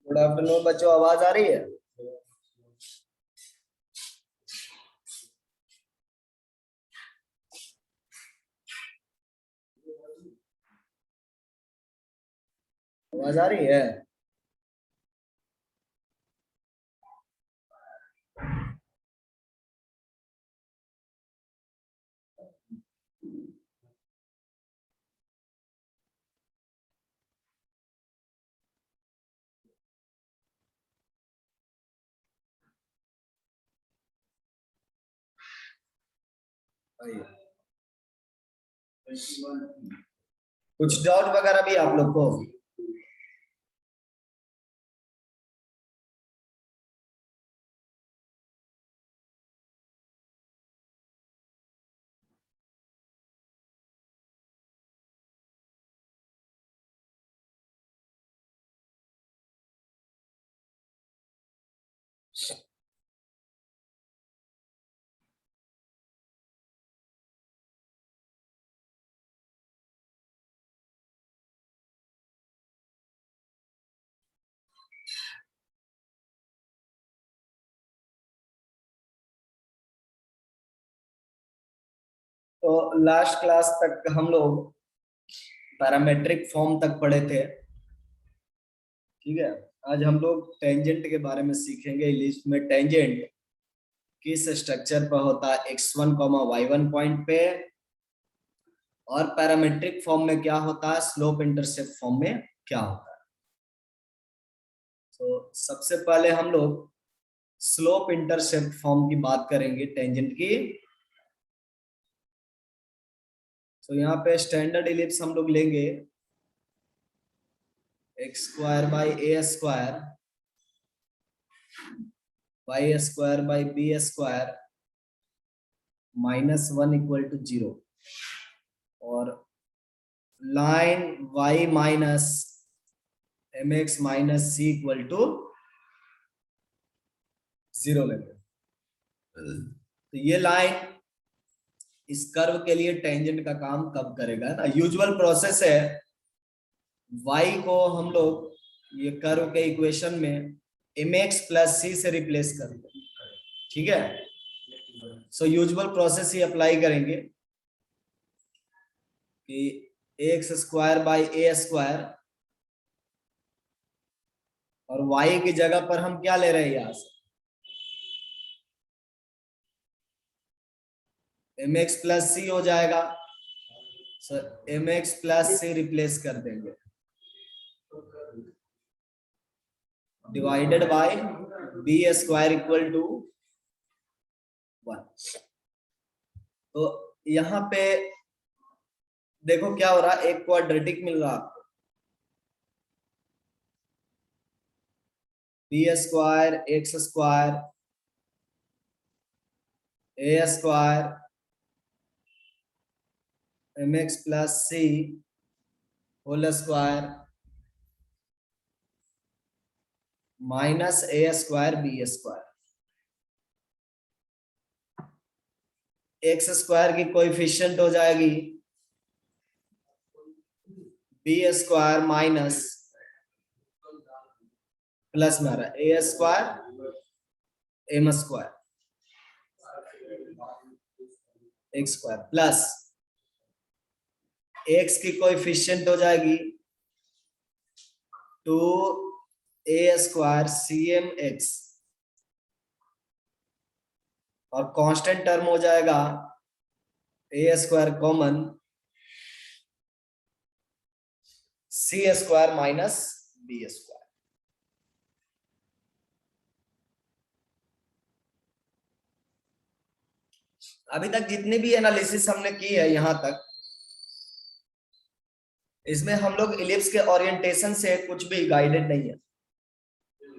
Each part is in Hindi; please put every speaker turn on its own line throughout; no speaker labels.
गुड आफ्टरनून बच्चों, आवाज आ रही है? आवाज आ रही है? कुछ डाउट वगैरह भी आप लोग को? तो लास्ट क्लास तक हम लोग पैरामेट्रिक फॉर्म तक पढ़े थे, ठीक है। आज हम लोग टेंजेंट के बारे में सीखेंगे। लिस्ट में टेंजेंट किस स्ट्रक्चर पर होता है, x1, y1 पॉइंट पे, और पैरामेट्रिक फॉर्म में क्या होता है, स्लोप इंटरसेप्ट फॉर्म में क्या होता है। तो सबसे पहले हम लोग स्लोप इंटरसेप्ट फॉर्म की बात करेंगे टेंजेंट की। तो यहाँ पे स्टैंडर्ड इलिप्स हम लोग लेंगे x square by a square y square by b square -1 equal to 0, और line y minus mx minus c equal to 0 लेंगे। तो ये लाइन इस कर्व के लिए टेंजेंट का काम कब करेगा ना। यूजुअल प्रोसेस है, y को हम लोग ये कर्व के इक्वेशन में mx प्लस सी से रिप्लेस कर देंगे, ठीक है। सो यूजुअल प्रोसेस ही अप्लाई करेंगे कि x square by a square, और y की जगह पर हम क्या ले रहे हैं, यहां से mx प्लस सी हो जाएगा। Sir mx plus c replace कर देंगे, divided by b square equal to 1। तो यहाँ पे देखो क्या हो रहा है, एक क्वाड्रेटिक मिल रहा है, b square x square a square mx plus c whole square minus a square b square. X square की कोएफिशिएंट हो जाएगी बी स्क्वायर माइनस प्लस में आ रहा है a square M square x square plus x की कोएफिशिएंट हो जाएगी 2a square c m x, और कांस्टेंट टर्म हो जाएगा a square common c square minus b square. अभी तक जितनी भी एनालिसिस हमने की है यहां तक, इसमें हम लोग इलिप्स के ओरिएंटेशन से कुछ भी गाइडेड नहीं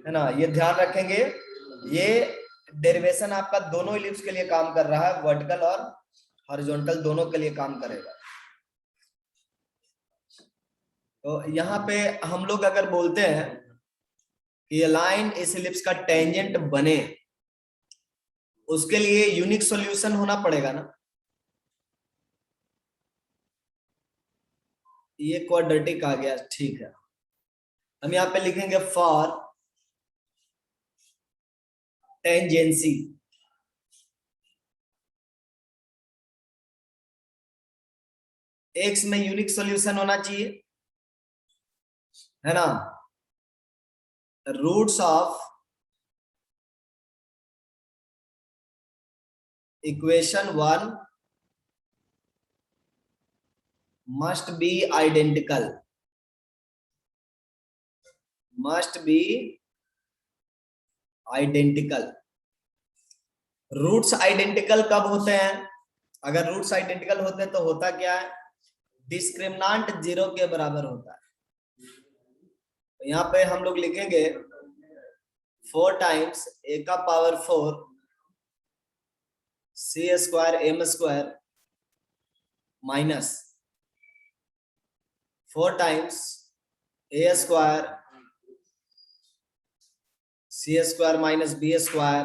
है ना। ये ध्यान रखेंगे, ये डेरिवेशन आपका दोनों इलिप्स के लिए काम कर रहा है, वर्टिकल और हॉरिजॉन्टल दोनों के लिए काम करेगा। तो यहाँ पे हम लोग अगर बोलते हैं कि ये लाइन इस इलिप्स का टेंजेंट बने, उसके लिए यूनिक सॉल्यूशन होना पड़ेगा ना। ये क्वाड्रेटिक आ गया, ठीक है। हम यहाँ पे लिखेंगे फॉर टेंजेंसी, एक्स में यूनिक सॉल्यूशन होना चाहिए, है ना। Roots of equation 1 must be identical, must be identical। Roots identical कब होते हैं? अगर रूट्स आइडेंटिकल होते हैं तो होता क्या है, डिस्क्रिमिनांट 0 के बराबर होता है। तो यहाँ पे हम लोग लिखेंगे 4 टाइम्स a का power 4 c square m square minus 4 times a square c square minus b square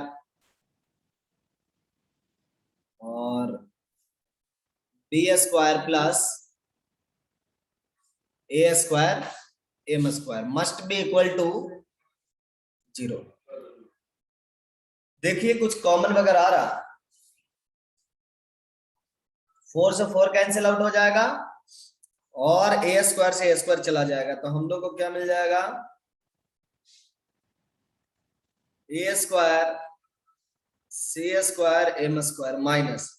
और b square plus a square m square must be equal to 0। देखिए कुछ कॉमन वगैरह आ रहा, 4 से 4 कैंसिल आउट हो जाएगा और a स्क्वायर से a स्क्वायर चला जाएगा, तो हम लोग को क्या मिल जाएगा, a square c square m square minus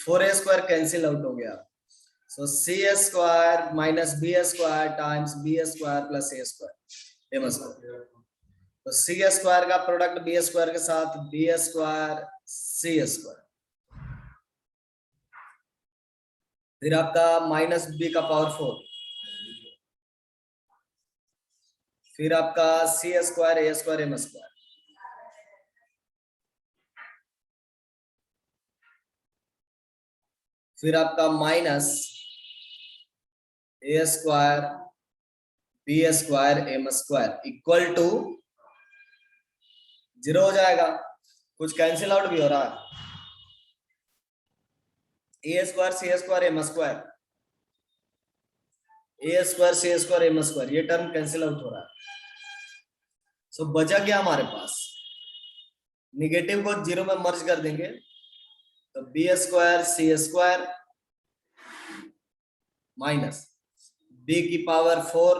4a square cancel out हो गया, सो c square minus b square times b square plus a square m square. तो c स्क्वायर का प्रोडक्ट b स्क्वायर के साथ b स्क्वायर c स्क्वायर, फिर आपका माइनस b का पावर 4, फिर आपका c square a square m square, फिर आपका minus a square b square m square equal to 0 हो जाएगा। कुछ कैंसिल आउट भी हो रहा है, a square c square m square, a square c square m square, ये टर्म कैंसिल आउट हो रहा है। सो बचा क्या हमारे पास, निगेटिव को 0 में मर्ज कर देंगे तो b square c square minus b की पावर 4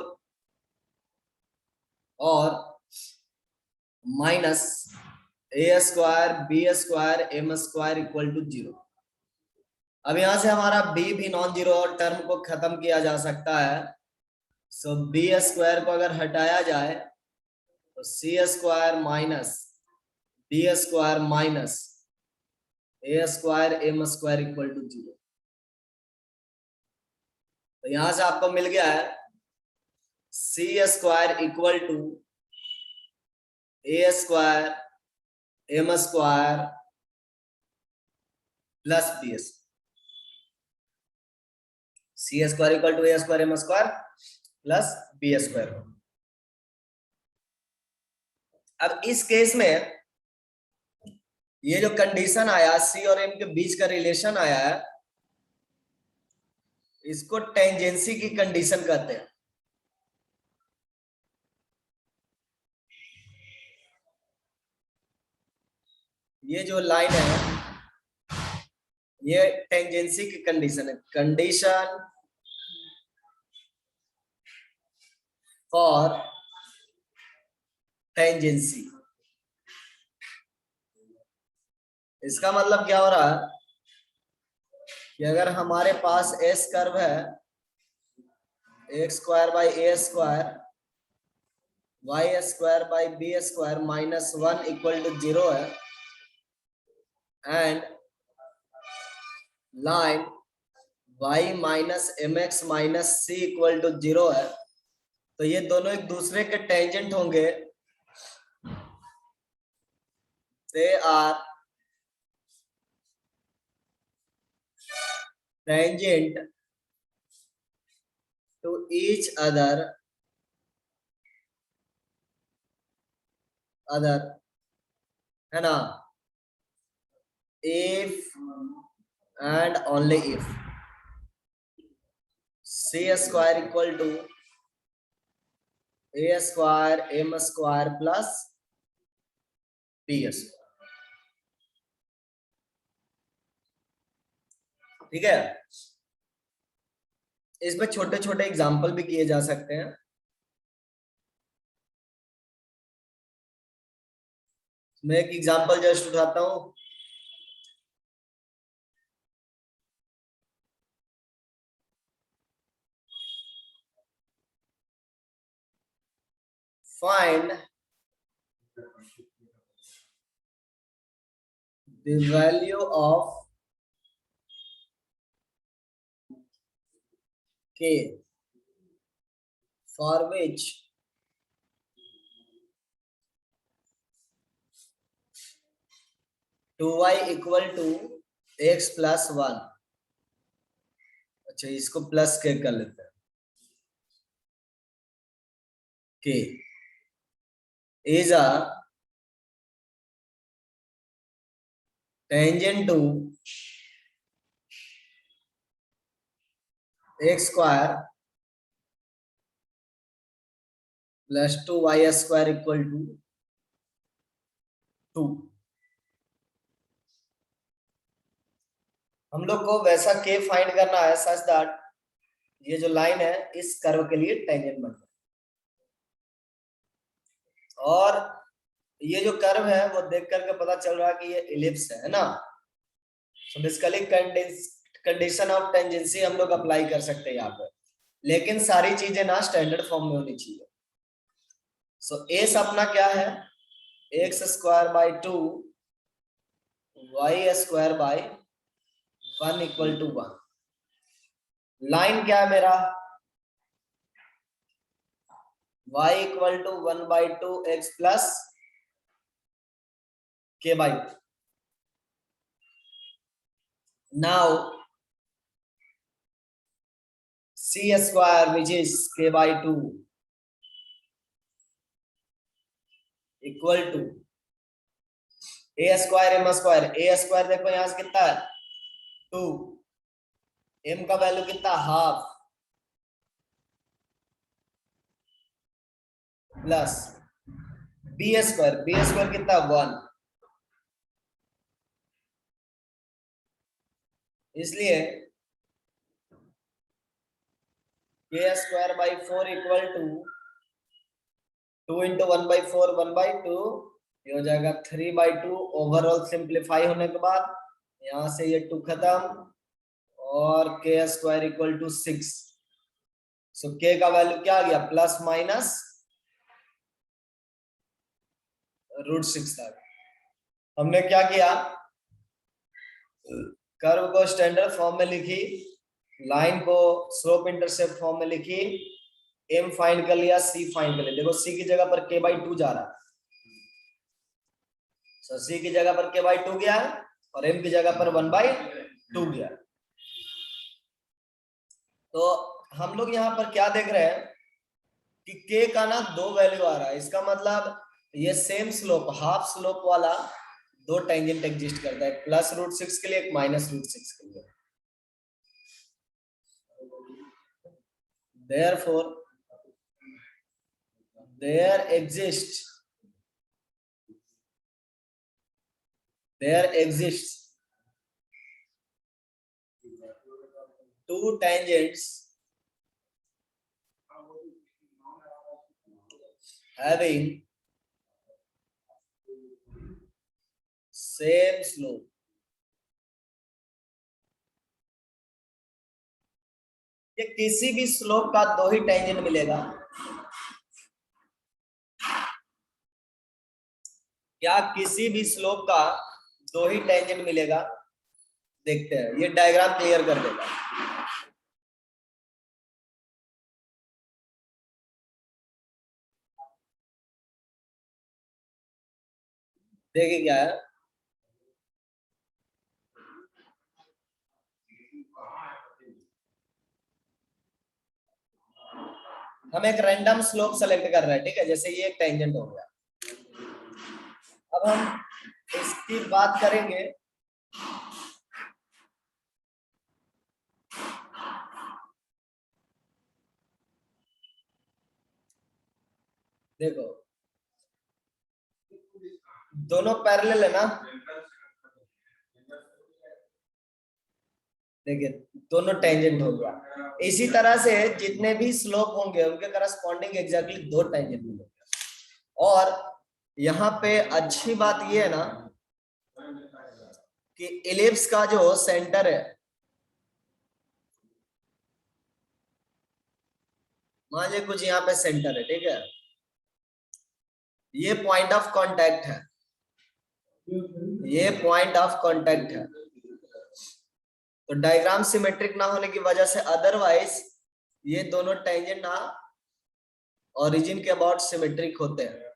और minus a square b square m square equal to 0। अब यहां से हमारा b भी नॉन जीरो और टर्म को खत्म किया जा सकता है, सो b स्क्वायर को अगर हटाया जाए तो c square minus b square minus a square m square equal to 0। तो यहां से आपको मिल गया है c square equal to a square m square plus b square, c square equal to a square m square plus b square. अब इस केस में ये जो कंडीशन आया c और m के बीच का रिलेशन आया है, इसको टेंजेंसी की कंडीशन कहते हैं। ये जो लाइन है ये टेंजेंसी की कंडीशन है, कंडीशन फॉर टेंजेंसी। इसका मतलब क्या हो रहा है कि अगर हमारे पास एस कर्व है x square by a square y square by b square minus 1 equal to 0 है and line y minus m x minus c equal to 0 है, तो ये दोनों एक दूसरे के टेंजेंट होंगे, they are tangent to each other है ना, if and only if c square equal to a square M square plus B square. ठीक है, इसमें छोटे छोटे एग्जाम्पल भी किए जा सकते हैं। मैं एक एग्जाम्पल जस्ट उठाता हूं। Find the value of k for which 2y equal to x plus 1। अच्छा, इसको प्लस के कर लेते हैं। k is a tangent to x square plus 2y square equal to 2। हम लोग को वैसा k फाइंड करना है सच दैट ये जो लाइन है इस कर्व के लिए टेंजेंट बन जाए, और ये जो कर्व है वो देख करके पता चल रहा है कि ये इलिप्स है ना। So basically condition of tangency हम लोग अप्लाई कर सकते हैं यहाँ पे, लेकिन सारी चीजें ना स्टैंडर्ड फॉर्म में होनी चाहिए। सो एस अपना क्या है, x square by 2 y square by 1 equal to 1। Line क्या है मेरा, y equal to 1 by 2 x plus k by 2। Now c square which is k by 2 equal to a square M square. A square देखो यहां से कितना है 2, एम का वैल्यू कितना हाफ, प्लस बी स्क्वायर कितना 1। इसलिए k square by 4 equal to 2 into 1 by 4 1 by 2, ये हो जाएगा 3 बाई 2। ओवरऑल सिंप्लीफाई होने के बाद यहां से ये 2 खत्म, और के स्क्वायर इक्वल टू 6। सो के का वैल्यू क्या आ गया, प्लस माइनस √6 था। हमने क्या किया, कर्व को स्टैंडर्ड फॉर्म में लिखी, लाइन को स्लोप इंटरसेप्ट फॉर्म में लिखी, एम फाइंड कर लिया, सी फाइंड कर लिया। देखो सी की जगह पर k बाई 2 जा रहा है, सो सी की जगह पर k बाई 2 गया और m की जगह पर 1 बाई 2 गया। तो हम लोग यहाँ पर क्या देख रहे हैं कि k का ना 2 वैल्यू आ रहा है, इसका मतलब ये सेम स्लोप हाफ स्लोप वाला 2 टेंजेंट एग्जिस्ट करता है, प्लस √6 के लिए, एक माइनस √6 के लिए। Therefore there exists 2 tangents having same slope। ये किसी भी स्लोप का 2 ही टेंजेंट मिलेगा, क्या किसी भी स्लोप का 2 ही टेंजेंट मिलेगा, देखते हैं, ये डायग्राम क्लियर कर देगा। देखिए क्या है, हम एक रैंडम स्लोप सेलेक्ट कर रहे हैं, ठीक है, जैसे ये एक टेंजेंट हो गया। अब हम इसकी बात करेंगे, देखो दोनों पैरेलल है ना, देखिए दोनों टेंजेंट हो गया। इसी तरह से जितने भी स्लोप होंगे उनके करस्पॉन्डिंग एग्जैक्टली दो टेंजेंट मिलेंगे। और यहाँ पे अच्छी बात ये है ना कि इलिप्स का जो सेंटर है, मान लीजिए कुछ यहाँ पे सेंटर है, ठीक है, ये पॉइंट ऑफ कांटेक्ट है, ये पॉइंट ऑफ कांटेक्ट है। तो डायग्राम सिमेट्रिक ना होने की वजह से अदरवाइज ये दोनों टेंजेंट ना ओरिजिन के अबाउट सिमेट्रिक होते हैं।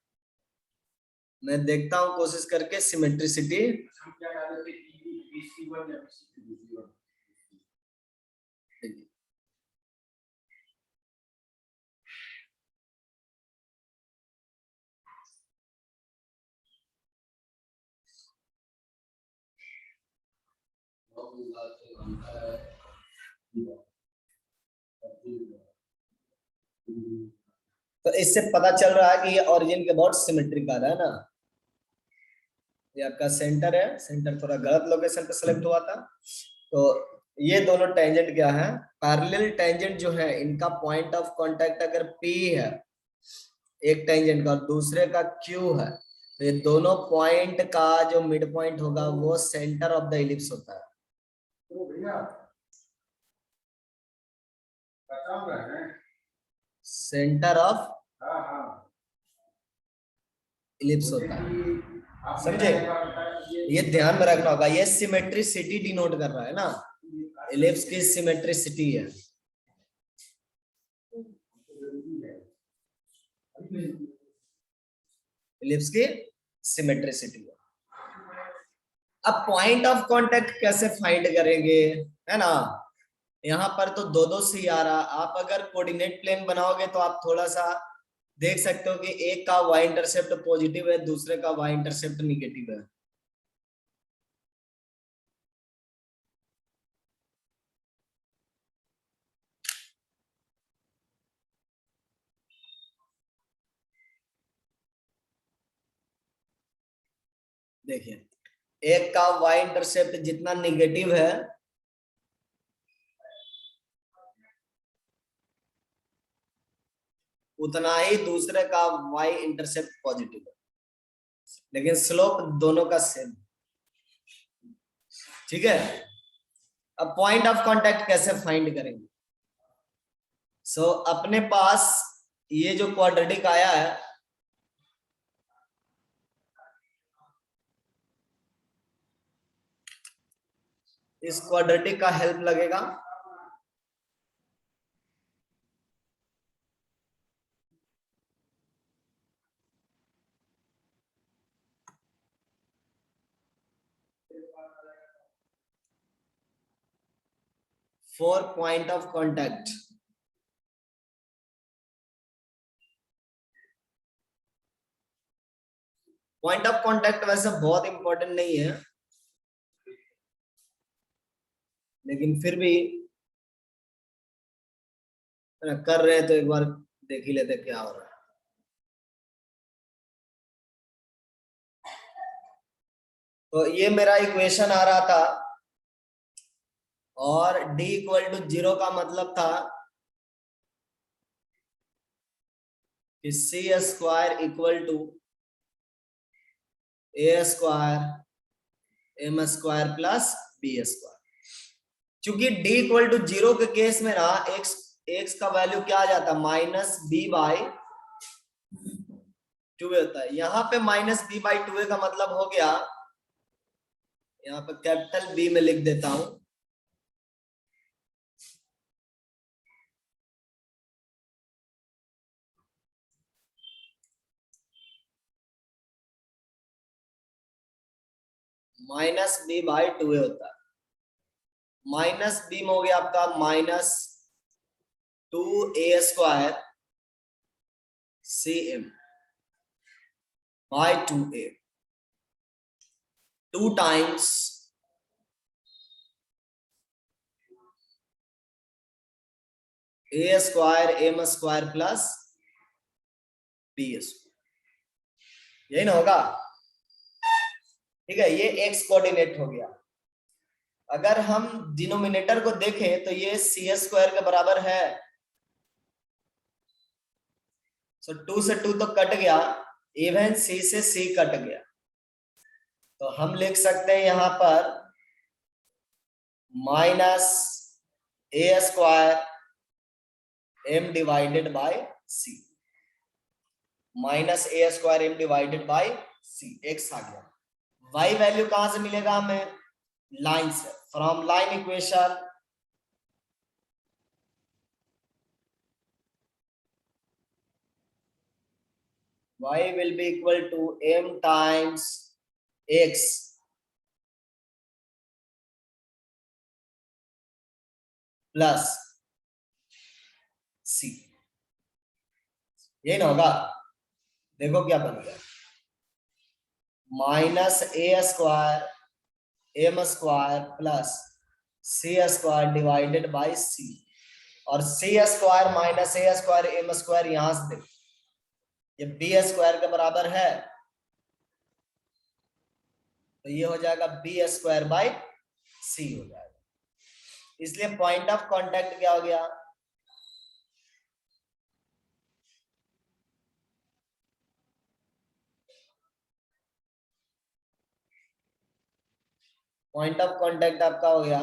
मैं देखता हूं कोशिश करके सिमेट्रिसिटी। तो इससे पता चल रहा है कि ये ओरिजिन के अबाउट सिमेट्रिक आ रहा है ना। ये आपका सेंटर है, सेंटर थोड़ा गलत लोकेशन पे सेलेक्ट हुआ था। तो ये दोनों टेंजेंट क्या है, पैरेलल टेंजेंट जो है इनका पॉइंट ऑफ कांटेक्ट अगर P है एक टेंजेंट का और दूसरे का Q है, तो ये दोनों पॉइंट का जो मिड पॉइंट होगा वो सेंटर ऑफ द इलिप्स होता है। सेंटर ऑफ इलिप्स होता है, समझे? ये ध्यान में रखना होगा, ये सिमेट्रिसिटी डिनोट कर रहा है ना, इलिप्स की सिमेट्रिसिटी है। इलिप्स की सिमेट्रिसिटी है। अब पॉइंट ऑफ कांटेक्ट कैसे फाइंड करेंगे, है ना? यहाँ पर तो दो दो सी आ रहा, आप अगर कोऑर्डिनेट प्लेन बनाओगे तो आप थोड़ा सा देख सकते हो कि एक का y इंटरसेप्ट पॉजिटिव है, दूसरे का y इंटरसेप्ट निगेटिव है। देखिए एक का y इंटरसेप्ट जितना निगेटिव है उतना ही दूसरे का y इंटरसेप्ट पॉजिटिव है, लेकिन स्लोप दोनों का सेम, ठीक है। अब पॉइंट ऑफ कांटेक्ट कैसे फाइंड करेंगे? सो अपने पास ये जो क्वाड्रेटिक आया है, इस क्वाड्रेटिक का हेल्प लगेगा। For point of contact, point of contact वैसे बहुत इंपॉर्टेंट नहीं है, लेकिन फिर भी कर रहे हैं तो एक बार देख ही लेते क्या हो रहा है। तो ये मेरा इक्वेशन आ रहा था और d इक्वल टू 0 का मतलब था कि c square equal to a square M square plus B square. चूंकि d इक्वल टू 0 के केस में ना x का वैल्यू क्या आ जाता, माइनस बी बाई 2a होता है। यहाँ पे माइनस बी बाई 2a का मतलब हो गया, यहाँ पे कैपिटल बी में लिख देता हूं, माइनस बी बाई 2a होता है। माइनस बी में हो गया आपका minus 2a square c m by 2a, 2 times a square M square plus B square, यही ना होगा। ठीक है, ये एक्स कोऑर्डिनेट हो गया। अगर हम डिनोमिनेटर को देखें तो ये सी स्क्वायर के बराबर है। सो 2 से 2 तो कट गया, इवन सी से सी कट गया, तो हम लिख सकते हैं यहां पर minus a square m divided by c, minus a square m divided by c, x आ गया। वाई वैल्यू कहां से मिलेगा हमें? लाइन से, from line equation y will be equal to m times x plus c, यही ना होगा। देखो क्या बन गया, minus a square M square plus c square divided by c, और c square minus a square M square यहां से देखो ये बी स्क्वायर के बराबर है, तो ये हो जाएगा बी स्क्वायर बाई सी हो जाएगा। इसलिए पॉइंट ऑफ कांटेक्ट क्या हो गया? पॉइंट ऑफ कांटेक्ट आपका हो गया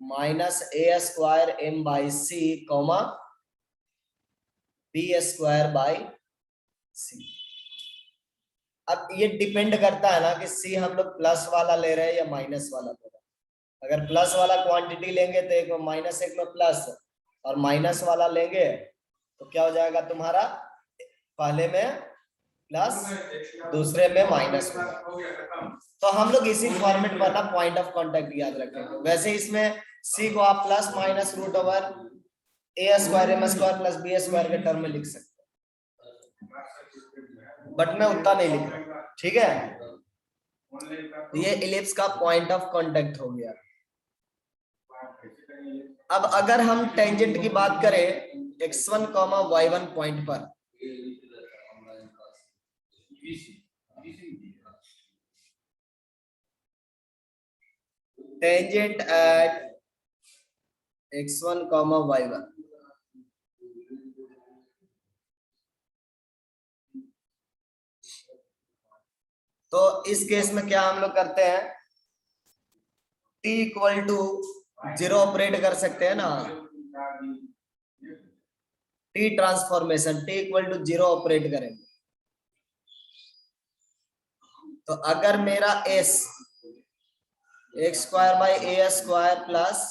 minus a square m by c comma b square by c. अब ये डिपेंड करता है ना कि सी हम लोग प्लस वाला ले रहे हैं या माइनस वाला ले रहे हैं। अगर प्लस वाला क्वांटिटी लेंगे तो एक में माइनस एक में प्लस, और माइनस वाला लेंगे तो क्या हो जाएगा तुम्हारा, पहले में प्लस दूसरे में माइनस होगा। तो हम लोग इसी फॉर्मेट पर ना पॉइंट ऑफ कांटेक्ट याद रखेंगे। वैसे इसमें सी को आप plus minus root over A square M square plus B square के टर्म में लिख सकते हैं, बट मैं उतना नहीं लिख रहा। ठीक है, ये इलिप्स का पॉइंट ऑफ कांटेक्ट हो गया। अब अगर हम टेंजेंट की बात करें x1, y1 पॉइंट पर, टेंजेंट एट x1, y1, तो इस केस में क्या हम लोग करते हैं, t इक्वल टू 0 ऑपरेट कर सकते हैं ना, t transformation t equal to 0 operate करेंगे। तो अगर मेरा s x square by a square plus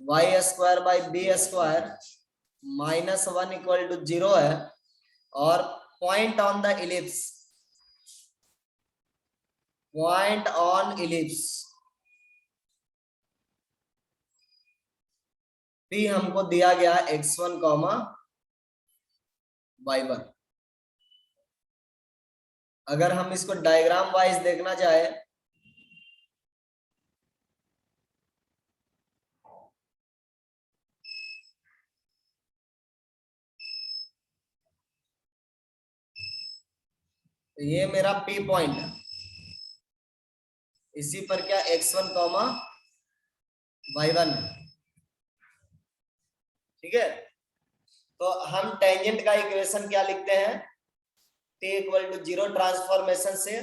y square by b square minus 1 equal to 0 है, और point on the ellipse, point on ellipse P हमको दिया गया x1, y1। अगर हम इसको डायग्राम वाइज देखना चाहे तो ये मेरा P पॉइंट है, इसी पर क्या x1, y1 है। ठीक है, तो हम टेंजेंट का इक्वेशन क्या लिखते हैं, t इक्वल टू 0 ट्रांसफॉर्मेशन से।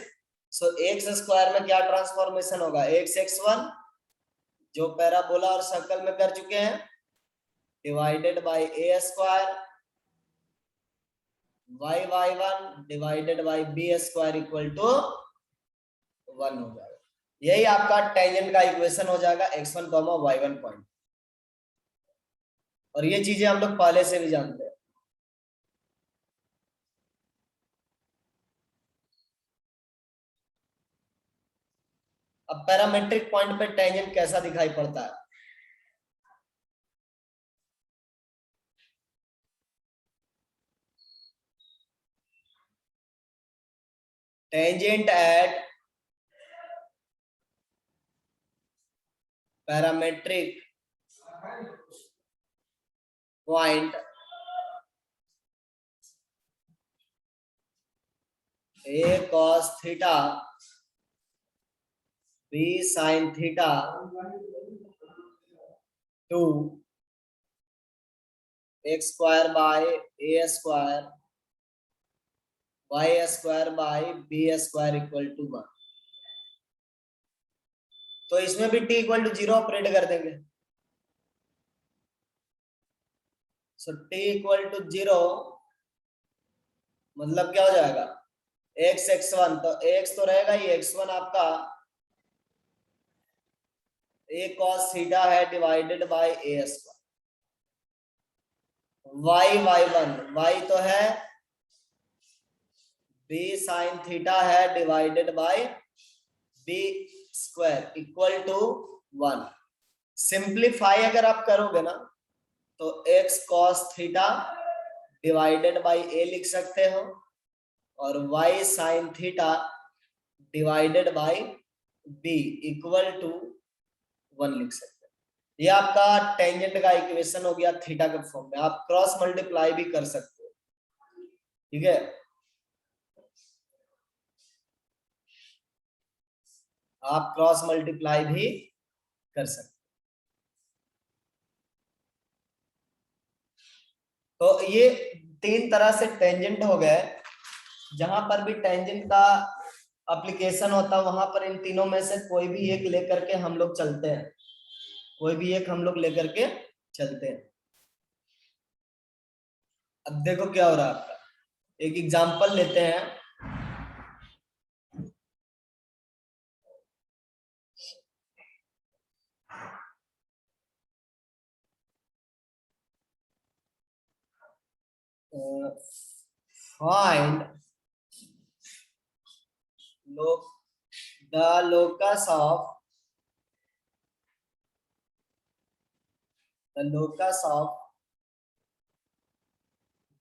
सो एक्स स्क्वायर में क्या ट्रांसफॉर्मेशन होगा, एक्स x1 जो पैराबोला और सर्कल में कर चुके हैं, divided by a square y1 divided by b square equal to 1 हो जाएगा। यही आपका टेंजेंट का इक्वेशन हो जाएगा x1, y1 पॉइंट। और ये चीजें हम लोग पहले से भी जानते हैं। अब पैरामेट्रिक पॉइंट पे टेंजेंट कैसा दिखाई पड़ता है, tangent at parametric point a cos theta b sign theta to x square by a square y square by b square equal to 1। तो इसमें भी t इक्वल टू 0 ऑपरेट कर देंगे। सो t इक्वल टू 0 मतलब क्या हो जाएगा, x x1, तो x तो रहेगा ही, x1 आपका a cos थीटा है divided by a square, y y1 y तो है b साइन थीटा है divided by b square equal to 1। Simplify अगर आप करोगे ना तो x cos theta divided by a लिख सकते हो और y sine theta divided by b equal to 1 लिख सकते हैं। ये आपका टेंजेंट का इक्वेशन हो गया थीटा के फॉर्म में। आप क्रॉस मल्टीप्लाई भी कर सकते हो, ठीक है। आप क्रॉस मल्टीप्लाई भी कर सकते हो। तो ये 3 तरह से टेंजेंट हो गए। जहां पर भी टेंजेंट का एप्लीकेशन होता है वहां पर इन तीनों में से कोई भी एक लेकर के हम लोग चलते हैं, कोई भी एक हम लोग लेकर के चलते हैं। अब देखो क्या हो रहा है आपका, एक एग्जांपल लेते हैं। Find the locus of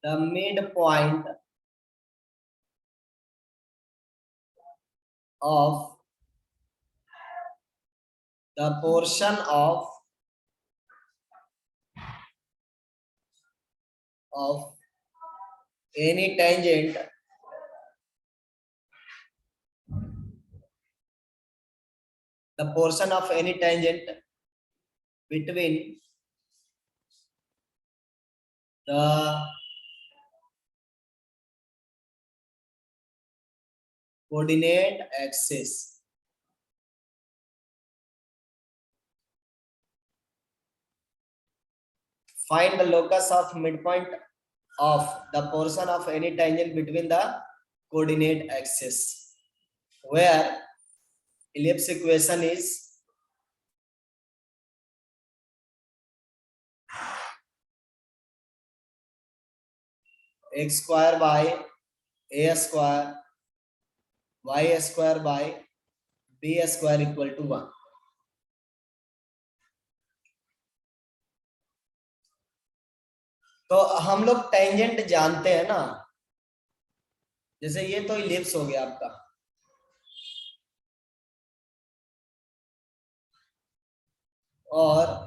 the midpoint of the portion of any tangent between the coordinate axis. Find the locus of midpoint of the portion of any tangent between the coordinate axis, where ellipse equation is x square by a square y square by b square equal to 1। तो हम लोग टेंजेंट जानते हैं ना, जैसे ये तो इलिप्स हो गया आपका, और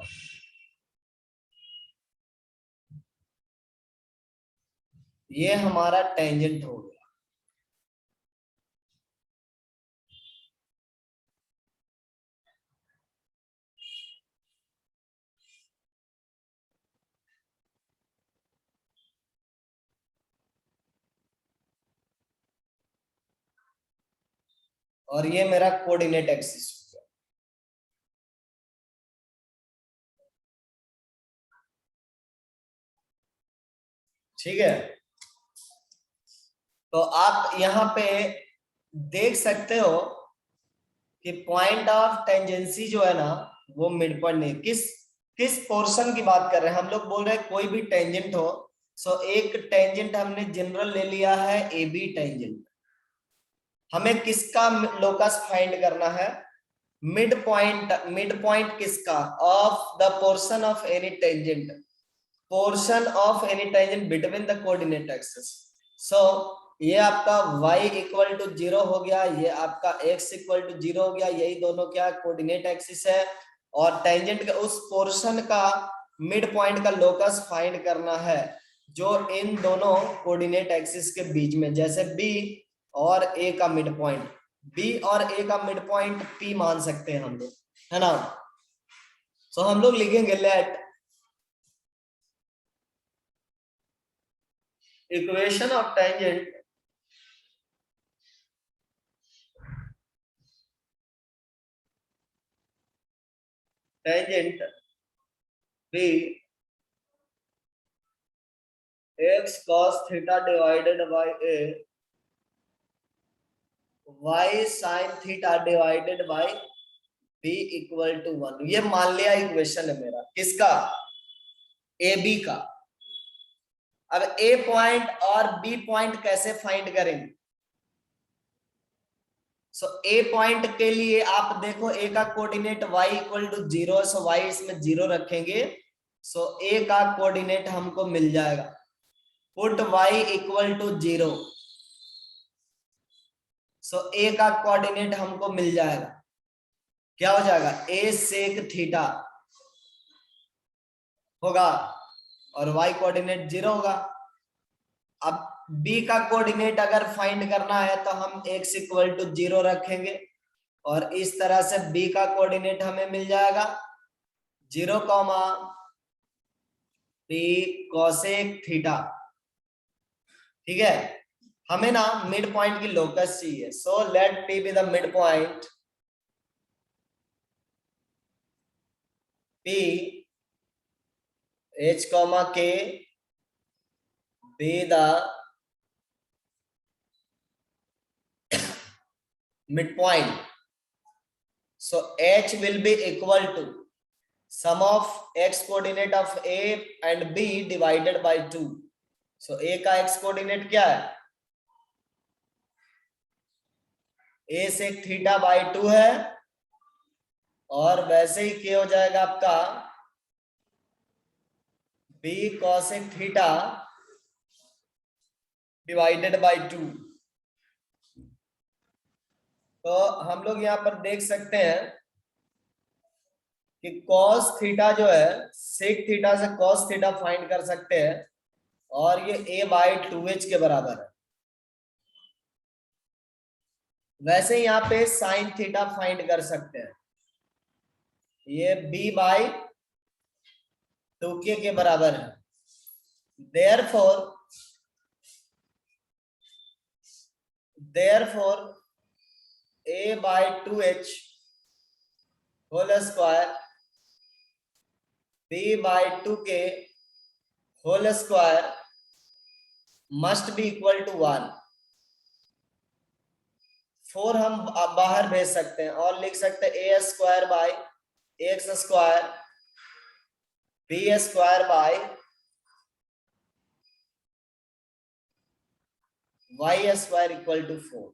ये हमारा टेंजेंट हो गया। और ये मेरा कोऑर्डिनेट एक्सिस हो गया, ठीक है। तो आप यहाँ पे देख सकते हो कि पॉइंट ऑफ टेंजेंसी जो है ना वो मिड पॉइंट नहीं, किस पोर्शन की बात कर रहे हैं हम लोग, बोल रहे हैं कोई भी टेंजेंट हो। सो एक टेंजेंट हमने जनरल ले लिया है ए बी टेंजेंट। हमें किसका लोकस फाइंड करना है, मिड पॉइंट किसका, of the portion of any tangent, portion of any tangent between the coordinate axis. So ये आपका y इक्वल टू 0 हो गया, ये आपका x इक्वल टू 0 हो गया, यही दोनों क्या कोऑर्डिनेट एक्सिस है। और टेंजेंट का उस पोर्शन का मिड पॉइंट का लोकस फाइंड करना है जो इन दोनों कोऑर्डिनेट एक्सिस के बीच में, जैसे b और ए का मिड पॉइंट, बी और ए का मिड पॉइंट पी मान सकते हैं हम लोग, है ना। सो हम लोग लिखेंगे let equation of tangent be x cos theta divided by a y sin theta divided by b equal to 1। ये मान लिया इक्वेशन है मेरा, किसका, ए बी का। अब ए पॉइंट और बी पॉइंट कैसे फाइंड करेंगे। सो ए पॉइंट के लिए आप देखो ए का coordinate y equal to 0, so y इसमें 0 रखेंगे। सो ए का कोऑर्डिनेट हमको मिल जाएगा, पुट y इक्वल टू 0। सो ए का कोऑर्डिनेट हमको मिल जाएगा, क्या हो जाएगा, a सेक थीटा होगा और y कोऑर्डिनेट 0 होगा। अब b का कोऑर्डिनेट अगर फाइंड करना है तो हम x इक्वल टू 0 रखेंगे और इस तरह से b का कोऑर्डिनेट हमें मिल जाएगा 0, p कोसेक थीटा। ठीक है, हमें ना मिड पॉइंट की लोकस चाहिए। So let p be the mid point, p h k be the midpoint. So h will be equal to sum of x coordinate of a and b divided by 2. So a का x coordinate क्या है, a sec थीटा बाई 2 है और वैसे ही क्या हो जाएगा आपका b cosec theta divided by 2। तो हम लोग यहाँ पर देख सकते हैं कि cos थीटा जो है sec थीटा से cos थीटा फाइंड कर सकते हैं और ये a बाई 2h के बराबर है। वैसे यहाँ पे sin थीटा फाइंड कर सकते हैं, ये b बाई 2k के बराबर है। therefore a by 2h whole square b by 2k whole square must be equal to 1। 4 हम बाहर भेज सकते हैं और लिख सकते हैं a square by x square b square by y square equal to 4।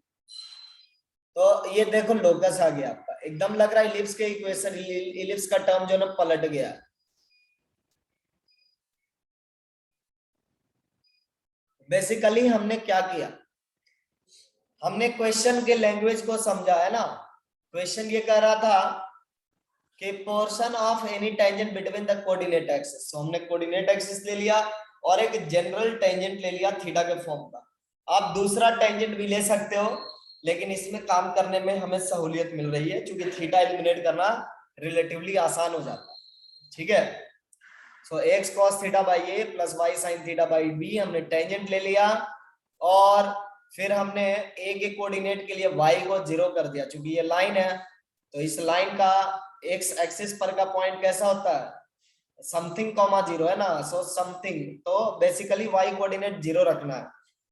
तो ये देखो लोकस आ गया आपका, एकदम लग रहा है इलिप्स के इक्वेशन, इलिप्स का टर्म जो ना पलट गया। बेसिकली हमने क्या किया, हमने क्वेश्चन के लैंग्वेज को समझा है ना। क्वेश्चन ये कह रहा था कि portion of any tangent between the coordinate axis. तो हमने कोऑर्डिनेट एक्सिस ले लिया और एक जनरल टेंजेंट ले लिया थीटा के फॉर्म का। आप दूसरा टेंजेंट भी ले सकते हो, लेकिन इसमें काम करने में हमें सहूलियत मिल रही है क्योंकि थीटा एलिमिनेट करना रिलेटिवली आसान हो जाता है। ठीक है, सो x cos theta by a plus y sin theta by b हमने टेंजेंट ले लिया और फिर हमने a के कोऑर्डिनेट के लिए y को 0 कर दिया। क्योंकि ये लाइन है तो इस लाइन का x एक्सिस पर का पॉइंट कैसा होता है, समथिंग कॉमा 0 है ना। सो समथिंग, तो बेसिकली y कोऑर्डिनेट 0 रखना है।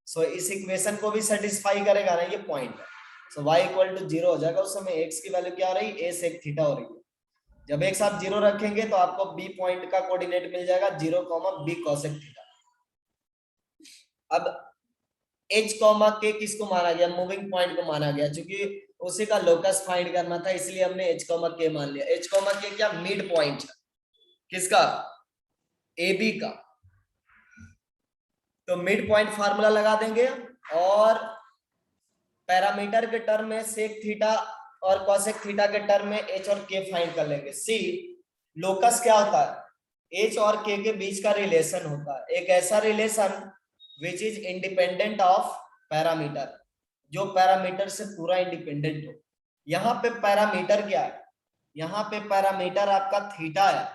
सो इस इक्वेशन को भी सेटिस्फाई करेगा ना ये point. So y equal to 0 हो जाएगा, उस समय x की वैल्यू क्या हो रही है, a sec थीटा हो रही है। जब एक साथ 0 रखेंगे तो आपको b पॉइंट का कोऑर्डिनेट मिल जाएगा 0, b cosec थीटा। अब h, k किसको माना गया, मूविंग पॉइंट को माना गया, क्योंकि उसी का लोकस फाइंड करना था, इसलिए हमने h, k मान लिया। h, k क्या मिड पॉइंट है, किसका, ab का। तो मिड पॉइंट फार्मूला लगा देंगे और पैरामीटर के टर्म में सेक थीटा और कॉसेक थीटा के टर्म में h और k फाइंड कर लेंगे। सी लोकस क्या होता है, h और k के बीच का रिलेशन होता है, एक ऐसा relation which is independent of parameter, जो पैरामीटर से पूरा इंडिपेंडेंट हो। यहाँ पे पैरामीटर क्या है, यहाँ पे पैरामीटर आपका थीटा है।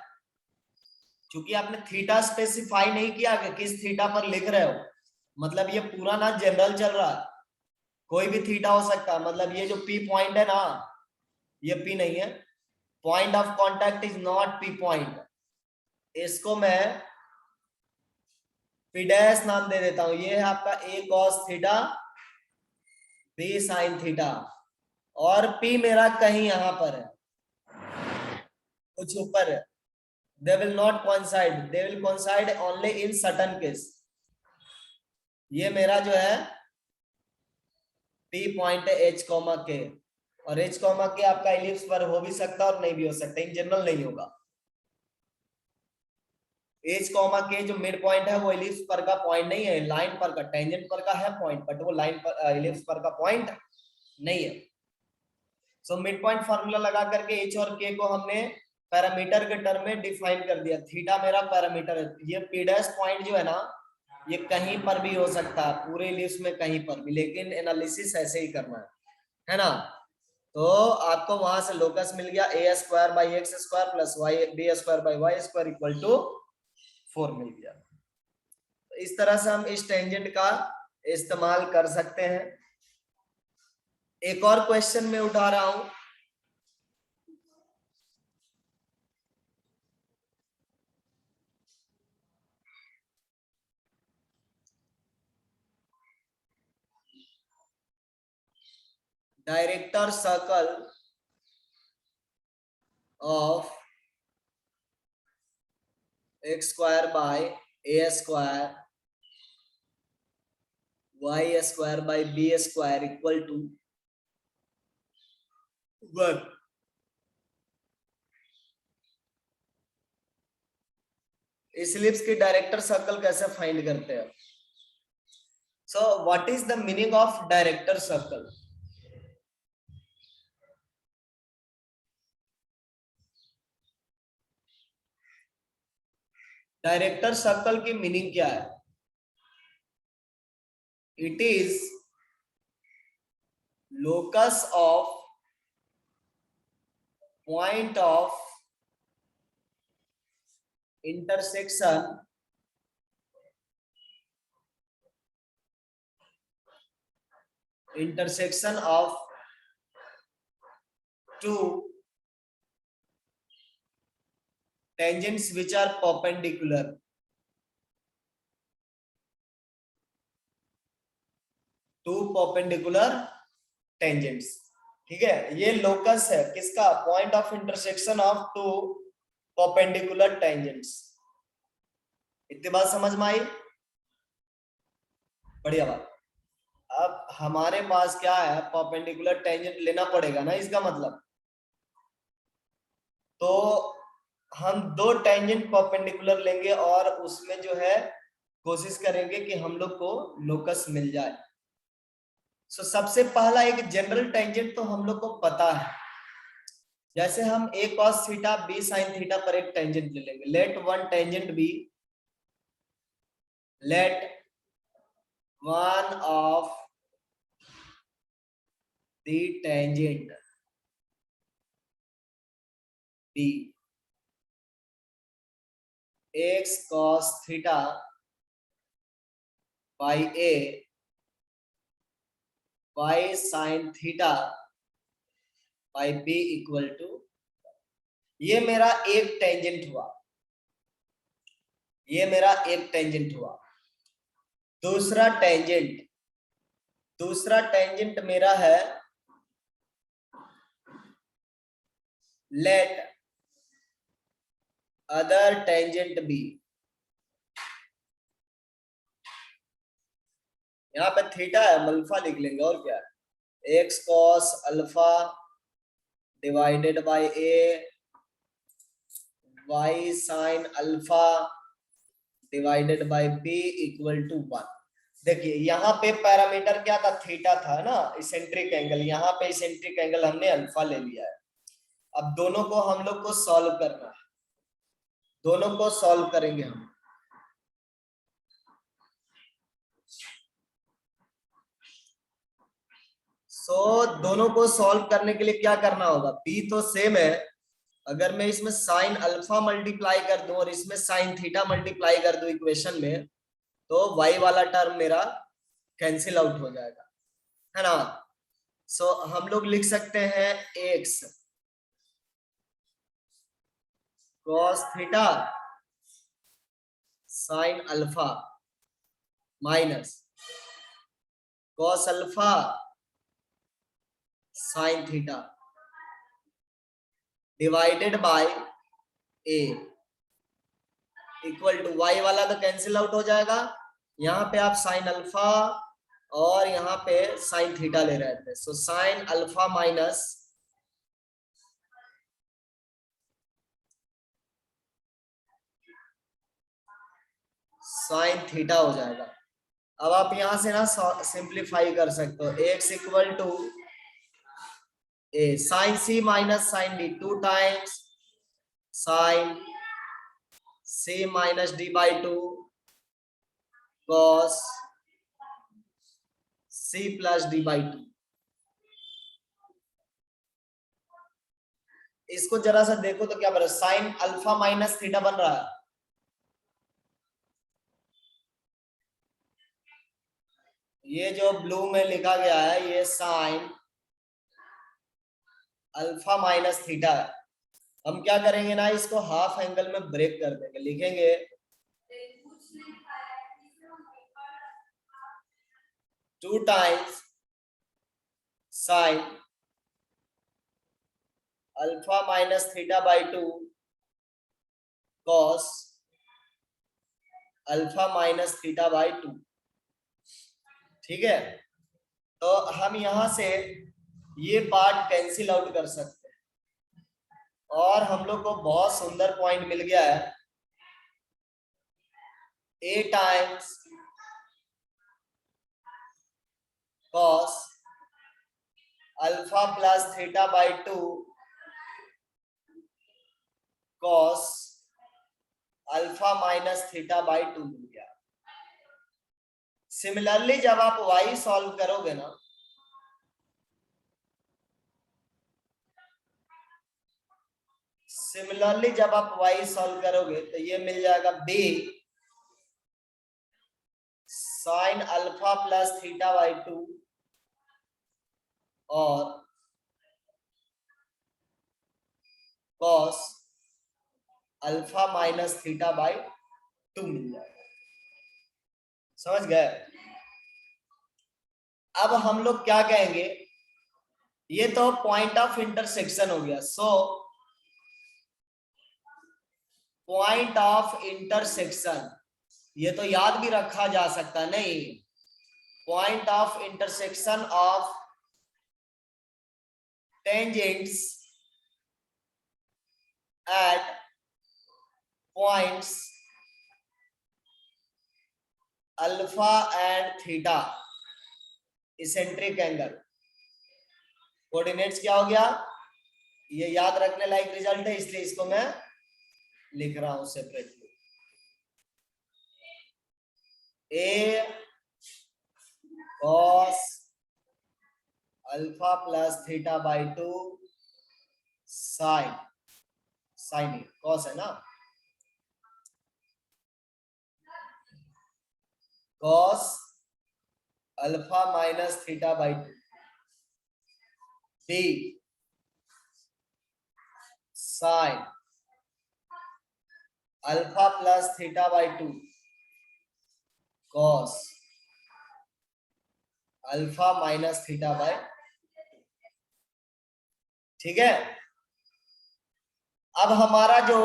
क्योंकि आपने थीटा स्पेसिफाई नहीं किया कि किस थीटा पर लिख रहे हो, मतलब ये पूरा ना जनरल चल रहा है, कोई भी थीटा हो सकता है। मतलब ये जो पी पॉइंट है ना, ये पी नहीं है, point of contact is not P point, इसको मैं पी डैश नाम दे देता हूं। ये है आपका a cos theta b sign theta, और पी मेरा कहीं यहां पर है, कुछ ऊपर है। They will not coincide, they will coincide only in certain case. ये मेरा जो है पी पॉइंट है एच कॉमा के, और एच कॉमा के आपका इलिप्स पर हो भी सकता है और नहीं भी हो सकता, इन जनरल नहीं होगा। एच कॉमा के जो मिड पॉइंट है वो इलिप्स पर का पॉइंट नहीं है, लाइन पर का, टेंजेंट पर का है पॉइंट, बट वो लाइन पर इलिप्स पर का पॉइंट नहीं है। सो मिड पॉइंट फार्मूला लगा करके एच और के को हमने पैरामीटर के टर्म में डिफाइन कर दिया। थीटा मेरा पैरामीटर है। ये पी डैश पॉइंट जो है ना, ये कहीं पर भी हो सकता है, पूरे इलिप्स में कहीं पर भी, लेकिन एनालिसिस ऐसे ही करना है ना। तो आपको वहां से लोकस मिल गया, a square by x square plus y b square by y square equal to 4 मिल गया। तो इस तरह से हम इस टेंजेंट का इस्तेमाल कर सकते हैं। एक और क्वेश्चन में उठा रहा हूं, director circle of x square by a square y square by b square equal to 1। इस इलिप्स की डायरेक्टर सर्कल कैसे फाइंड करते हैं? So what is the meaning of director circle? Director circle की मीनिंग क्या है? It is locus of point of intersection of two tangents which are perpendicular. Two perpendicular tangents, ठीक है। ये लोकस है किसका? Point of intersection of two perpendicular tangents. इतनी बात समझ में आई? बढ़िया बात। अब हमारे पास क्या है, परपेंडिकुलर टेंजेंट लेना पड़ेगा ना, इसका मतलब तो हम दो टेंजेंट परपेंडिकुलर लेंगे और उसमें जो है कोशिश करेंगे कि हम लोग को लोकस मिल जाए। सो सबसे पहला एक जनरल टेंजेंट तो हम लोग को पता है, जैसे हम a cos theta b sin theta पर एक टेंजेंट ले लेंगे। Let one tangent B, let one of the tangent b x cos theta by a y sin theta by b equal to, ये मेरा एक टेंजेंट हुआ, ये मेरा एक टेंजेंट हुआ। दूसरा टेंजेंट मेरा है लेट अदर टेंजेंट बी। यहाँ पे थीटा है, अल्फा लिख लेंगे, और क्या है, x cos alpha divided by a y sine alpha divided by b equal to 1। देखिए यहाँ पे पैरामीटर क्या था, थीटा था ना, इसेंट्रिक एंगल। यहाँ पे इसेंट्रिक एंगल हमने अल्फा ले लिया है। अब दोनों को हम लोग को सॉल्व करना है, दोनों को सॉल्व करेंगे हम। दोनों को सॉल्व करने के लिए क्या करना होगा, बी तो सेम है, अगर मैं इसमें साइन अल्फा मल्टीप्लाई कर दूं और इसमें साइन थीटा मल्टीप्लाई कर दूं इक्वेशन में, तो y वाला टर्म मेरा कैंसिल आउट हो जाएगा, है ना। हम लोग लिख सकते हैं x cos theta sign alpha minus cos alpha sine theta divided by a equal to y वाला तो कैंसिल आउट हो जाएगा, यहाँ पे आप साइन अल्फा और यहाँ पे साइन थीटा ले रहे थे, sign alpha minus sine theta हो जाएगा। अब आप यहां से ना सिंप्लीफाई कर सकते हो, x equal to a sine c minus sine d, 2 times sine c minus d by 2 cos c plus d by 2। इसको जरा सा देखो तो क्या बन रहा है, साइन अल्फा माइनस थीटा बन रहा है, ये जो ब्लू में लिखा गया है ये साइन अल्फा माइनस थीटा है। हम क्या करेंगे ना, इसको हाफ एंगल में ब्रेक कर देंगे, लिखेंगे two times sign alpha minus theta by 2 cos alpha minus theta by 2। ठीक है, तो हम यहां से ये पार्ट कैंसिल आउट कर सकते हैं और हम लोग को बहुत सुंदर पॉइंट मिल गया है, a times cos alpha plus theta by 2 cos alpha minus theta by 2 मिल गया। सिमिलरली जब आप y सॉल्व करोगे ना, सिमिलरली जब आप y सॉल्व करोगे तो ये मिल जाएगा b sign alpha plus theta by 2 और cos alpha minus theta by 2 मिल जाएगा। समझ गए। अब हम लोग क्या कहेंगे, ये तो पॉइंट ऑफ इंटरसेक्शन हो गया, पॉइंट ऑफ इंटरसेक्शन ये तो याद भी रखा जा सकता नहीं, point of intersection of tangents at points alpha and theta eccentric angle. Coordinates क्या हो गया, ये याद रखने लायक रिजल्ट है, इसलिए इसको मैं लिख रहा हूं separately. A cos alpha plus theta by 2 sine sine cos है ना, cos alpha minus theta by 2 d sine alpha plus theta by 2 cos alpha minus theta by. ठीक है, अब हमारा जो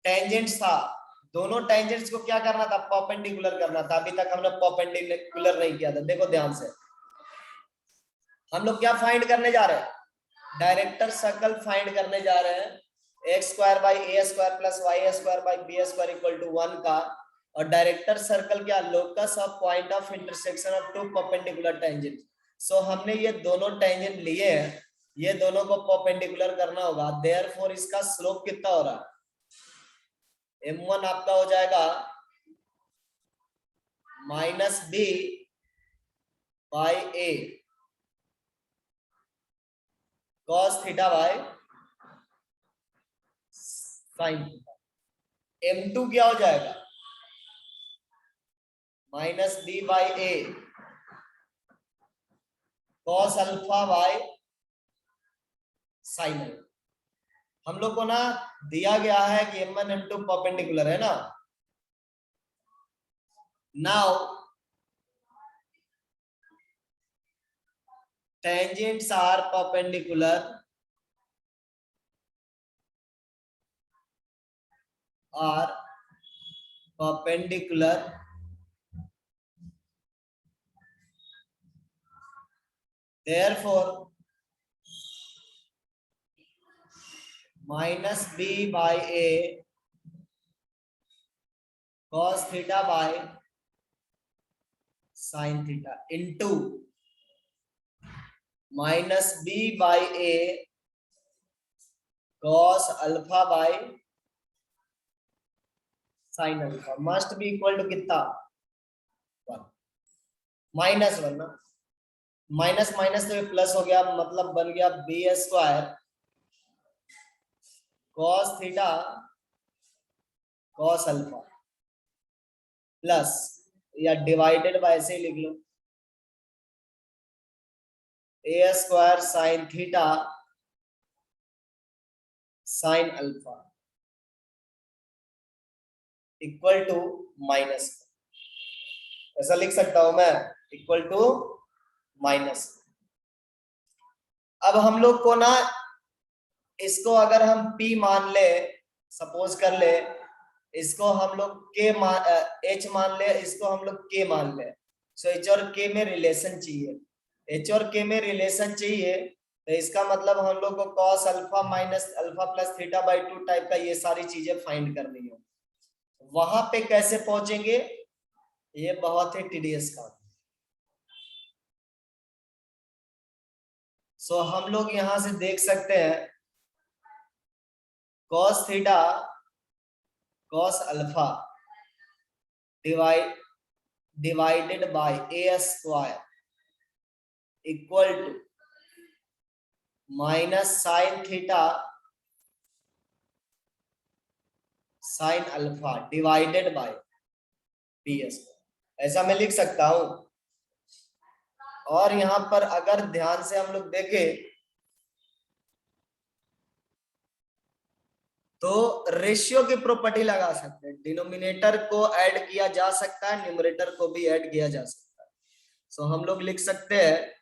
टेंजेंट्स था, दोनों टेंजेंट्स को क्या करना था, परपेंडिकुलर करना था। अभी तक हमने परपेंडिकुलर नहीं किया था, देखो ध्यान से। हम लोग क्या फाइंड करने जा रहे हैं, डायरेक्टर सर्कल फाइंड करने जा रहे हैं, x square by a square plus y square by b square equal to 1 का। और डायरेक्टर सर्कल क्या, locus of point of intersection of two perpendicular tangent. हमने ये दोनों टेंजेंट लिए हैं, ये दोनों को परपेंडिकुलर करना होगा, देयरफॉर इसका स्लोप कितना हो रहा है, m1 आपका हो जाएगा minus b by a cos theta by sine theta. M2 क्या हो जाएगा, minus b by a cos alpha by sine alpha. हम लोग को ना दिया गया है कि M1 M2 परपेंडिकुलर है ना। Now tangents are perpendicular are perpendicular therefore minus b by a cos theta by sin theta into minus b by a cos alpha by sin alpha must be equal to कितना, माइनस वन ना, माइनस माइनस तो प्लस हो गया, मतलब बन गया b square cos theta cos alpha plus, या डिवाइडेड बाय ऐसे ही लिख लो, a square sin theta sign alpha equal to minus, ऐसा लिख सकता हूं मैं, इक्वल टू माइनस। अब हम लोग को ना इसको अगर हम P मान ले, सपोज कर ले, इसको हम लोग K मान H मान ले, इसको हम लोग K मान ले, सो H और K में रिलेशन चाहिए, H और K में रिलेशन चाहिए, तो इसका मतलब हम लोग को cos alpha minus alpha plus theta by 2 type का ये सारी चीजें फाइंड करनी है। वहां पे कैसे पहुंचेंगे, ये बहुत ही टीडियस काम। सो हम लोग यहां से देख सकते हैं cos theta cos alpha divided by a square equal to minus sign theta sign alpha divided by b square, ऐसा मैं लिख सकता हूं। और यहां पर अगर ध्यान से हम लोग देखें तो रेशियो की प्रॉपर्टी लगा सकते हैं, डिनोमिनेटर को ऐड किया जा सकता है, न्यूमरेटर को भी ऐड किया जा सकता है। सो हम लोग लिख सकते हैं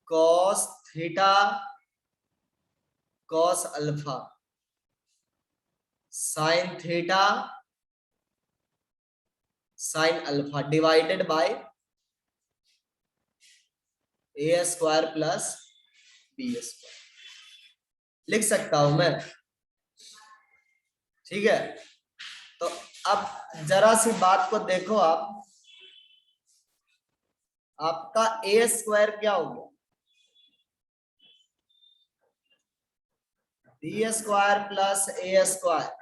cos theta cos alpha sine theta sign alpha divided by a square plus B square, लिख सकता हूं मैं, ठीक है। तो अब जरा सी बात को देखो आप, आपका ए स्क्वायर क्या हो गया, b square plus a square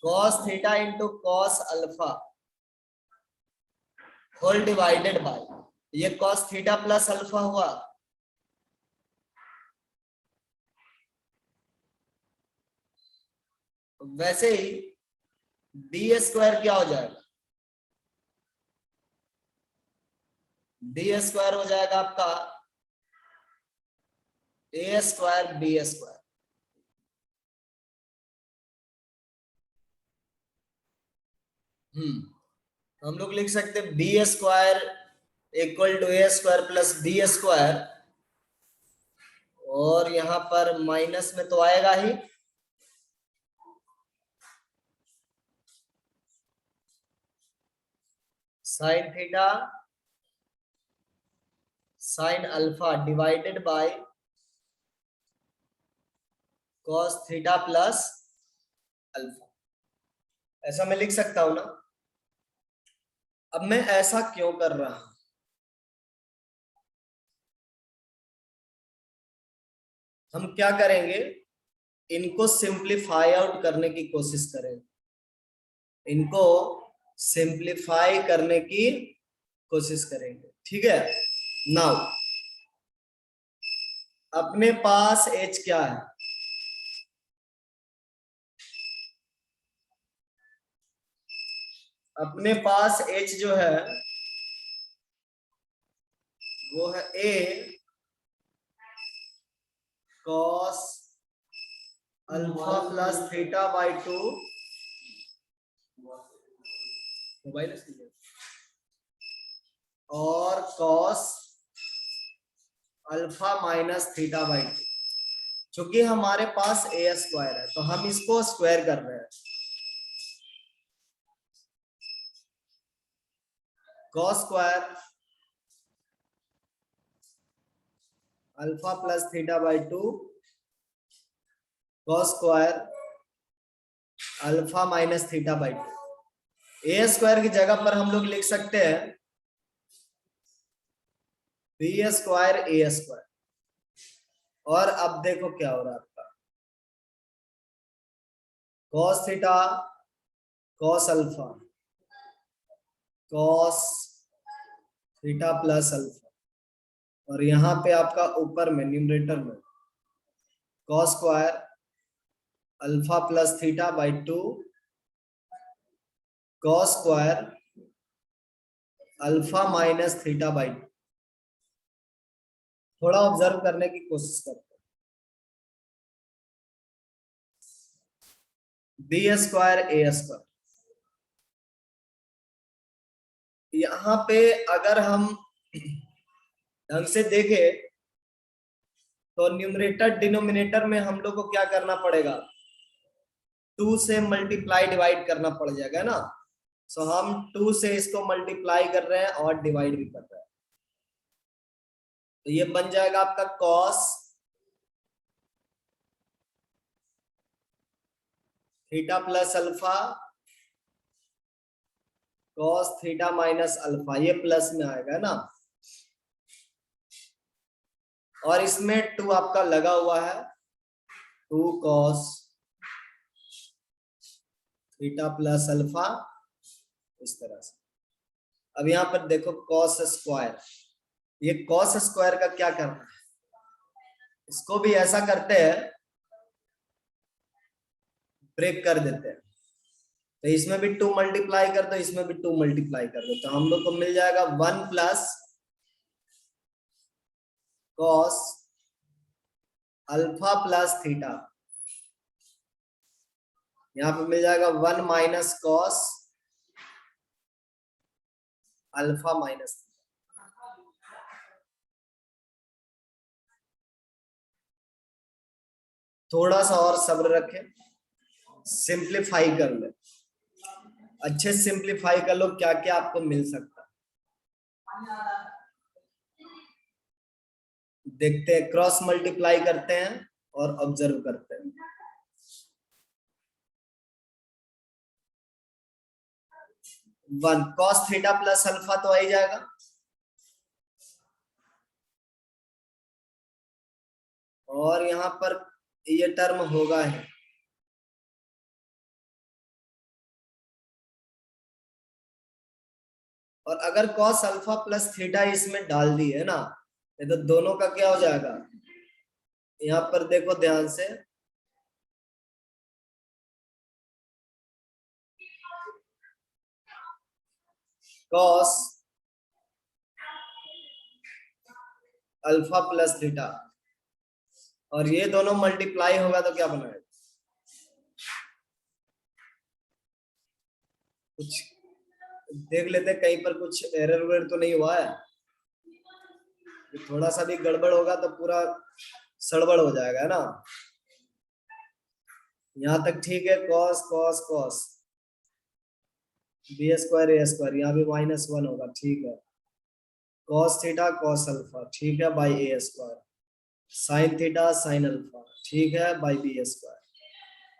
cos theta into cos alpha whole divided by, ये cos थीटा प्लस अल्फा हुआ, वैसे ही बी स्क्वायर क्या हो जाएगा, बी स्क्वायर हो जाएगा आपका ए स्क्वायर बी स्क्वायर, हम लोग लिख सकते हैं b square equal to a square plus B square, और यहां पर माइनस में तो आएगा ही, sin theta sign alpha divided by cos theta plus alpha, ऐसा मैं लिख सकता हूं ना। अब मैं ऐसा क्यों कर रहा हूं, हम क्या करेंगे, इनको सिंप्लीफाई आउट करने की कोशिश करें। इनको सिंप्लीफाई करने की कोशिश करेंगे, ठीक है। नाउ अपने पास h क्या है? अपने पास h जो है वो है a cos alpha plus theta by 2 mobile और cos alpha minus theta by 2। चूंकि हमारे पास ए स्क्वायर है तो हम इसको स्क्वायर कर रहे हैं। cos square alpha plus theta by 2 cos square alpha minus theta by 2। A square की जगह पर हम लोग लिख सकते हैं बी स्क्वायर ए स्क्वायर। और अब देखो क्या हो रहा है आपका, cos theta cos alpha cos theta plus alpha, और यहाँ पे आपका ऊपर में न्यूमरेटर में cos square alpha plus theta by 2 cos square alpha minus theta by 2। थोड़ा ऑब्जर्व करने की कोशिश करते हैं। बी स्क्वायर ए स्क्वायर, यहाँ पे अगर हम ढंग से देखें तो न्यूमरेटर डिनोमिनेटर में हम लोग को क्या करना पड़ेगा, 2 से मल्टीप्लाई डिवाइड करना पड़ जाएगा ना। सो हम 2 से इसको मल्टीप्लाई कर रहे हैं और डिवाइड भी कर रहे हैं, तो ये बन जाएगा आपका cos theta plus alpha cos theta minus alpha, ये प्लस में आएगा ना। और इसमें 2 आपका लगा हुआ है, 2 cos थीटा प्लस अल्फा, इस तरह से। अब यहाँ पर देखो cos स्क्वायर, ये cos स्क्वायर का क्या करना है, इसको भी ऐसा करते हैं, ब्रेक कर देते हैं। तो इसमें भी 2 मल्टीप्लाई कर दो, इसमें भी 2 मल्टीप्लाई कर दो, तो हम लोग को मिल जाएगा 1 plus cos alpha plus theta, यहाँ पे मिल जाएगा 1 माइनस cos अल्फा माइनस। थोड़ा सा और सब्र रखें, सिंप्लीफाई कर ले, अच्छे से सिंप्लीफाई कर लो, क्या क्या आपको मिल सकता है। देखते हैं, क्रॉस मल्टीप्लाई करते हैं और ऑब्जर्व करते हैं। 1 cos थीटा प्लस अल्फा तो आ ही जाएगा, और यहाँ पर ये टर्म होगा है, और अगर cos अल्फा प्लस थीटा इसमें डाल दी है ना, ये तो दोनों का क्या हो जाएगा, यहाँ पर देखो ध्यान से, cos अल्फा प्लस थीटा, और ये दोनों मल्टीप्लाई होगा तो क्या बनाएगा, कुछ देख लेते कहीं पर कुछ एरर वेरर तो नहीं हुआ है, थोड़ा सा भी गड़बड़ होगा तो पूरा सड़बड़ हो जाएगा, है ना। यहाँ तक ठीक है, cos cos cos b square a square, यहाँ भी -1 होगा, ठीक है। cos थीटा cos अल्फा, ठीक है, by a square, sin theta sin alpha, ठीक है, by b square,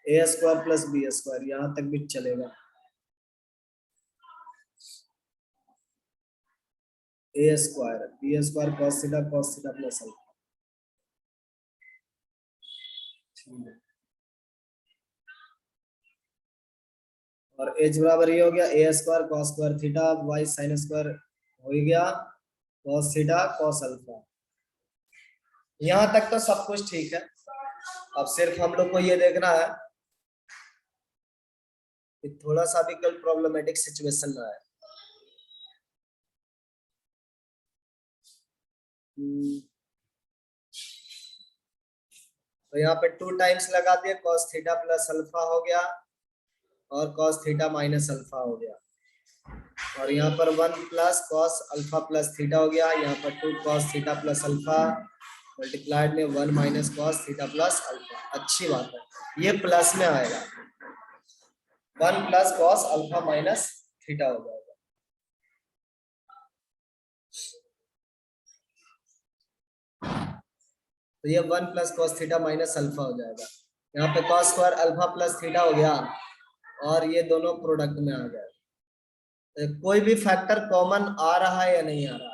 a square plus B square, यहाँ तक भी चलेगा। A square b square cos theta plus alpha, ठीक है। और एच बराबर ये हो गया a square cos square theta y sin square हो गया कॉस थीटा कॉस अल्फा। यहां तक तो सब कुछ ठीक है। अब सिर्फ हम लोग को ये देखना है कि थोड़ा सा भी कल प्रॉब्लमेटिक सिचुएशन ना है। तो यहाँ पे 2 टाइम्स लगा दिए कॉस थीटा प्लस अल्फा हो गया और कॉस थीटा माइनस अल्फा हो गया और यहाँ पर 1 plus cos alpha plus theta हो गया। यहाँ पर 2 cos theta plus alpha multiplied में 1 minus cos theta plus alpha. अच्छी बात है, ये प्लस में आएगा। 1 plus cos alpha minus theta हो जाएगा। तो ये 1 plus cos theta minus alpha हो जाएगा। यहाँ पे cos square alpha plus theta हो गया और ये दोनों प्रोडक्ट में आ गए। तो कोई भी फैक्टर कॉमन आ रहा है या नहीं आ रहा है?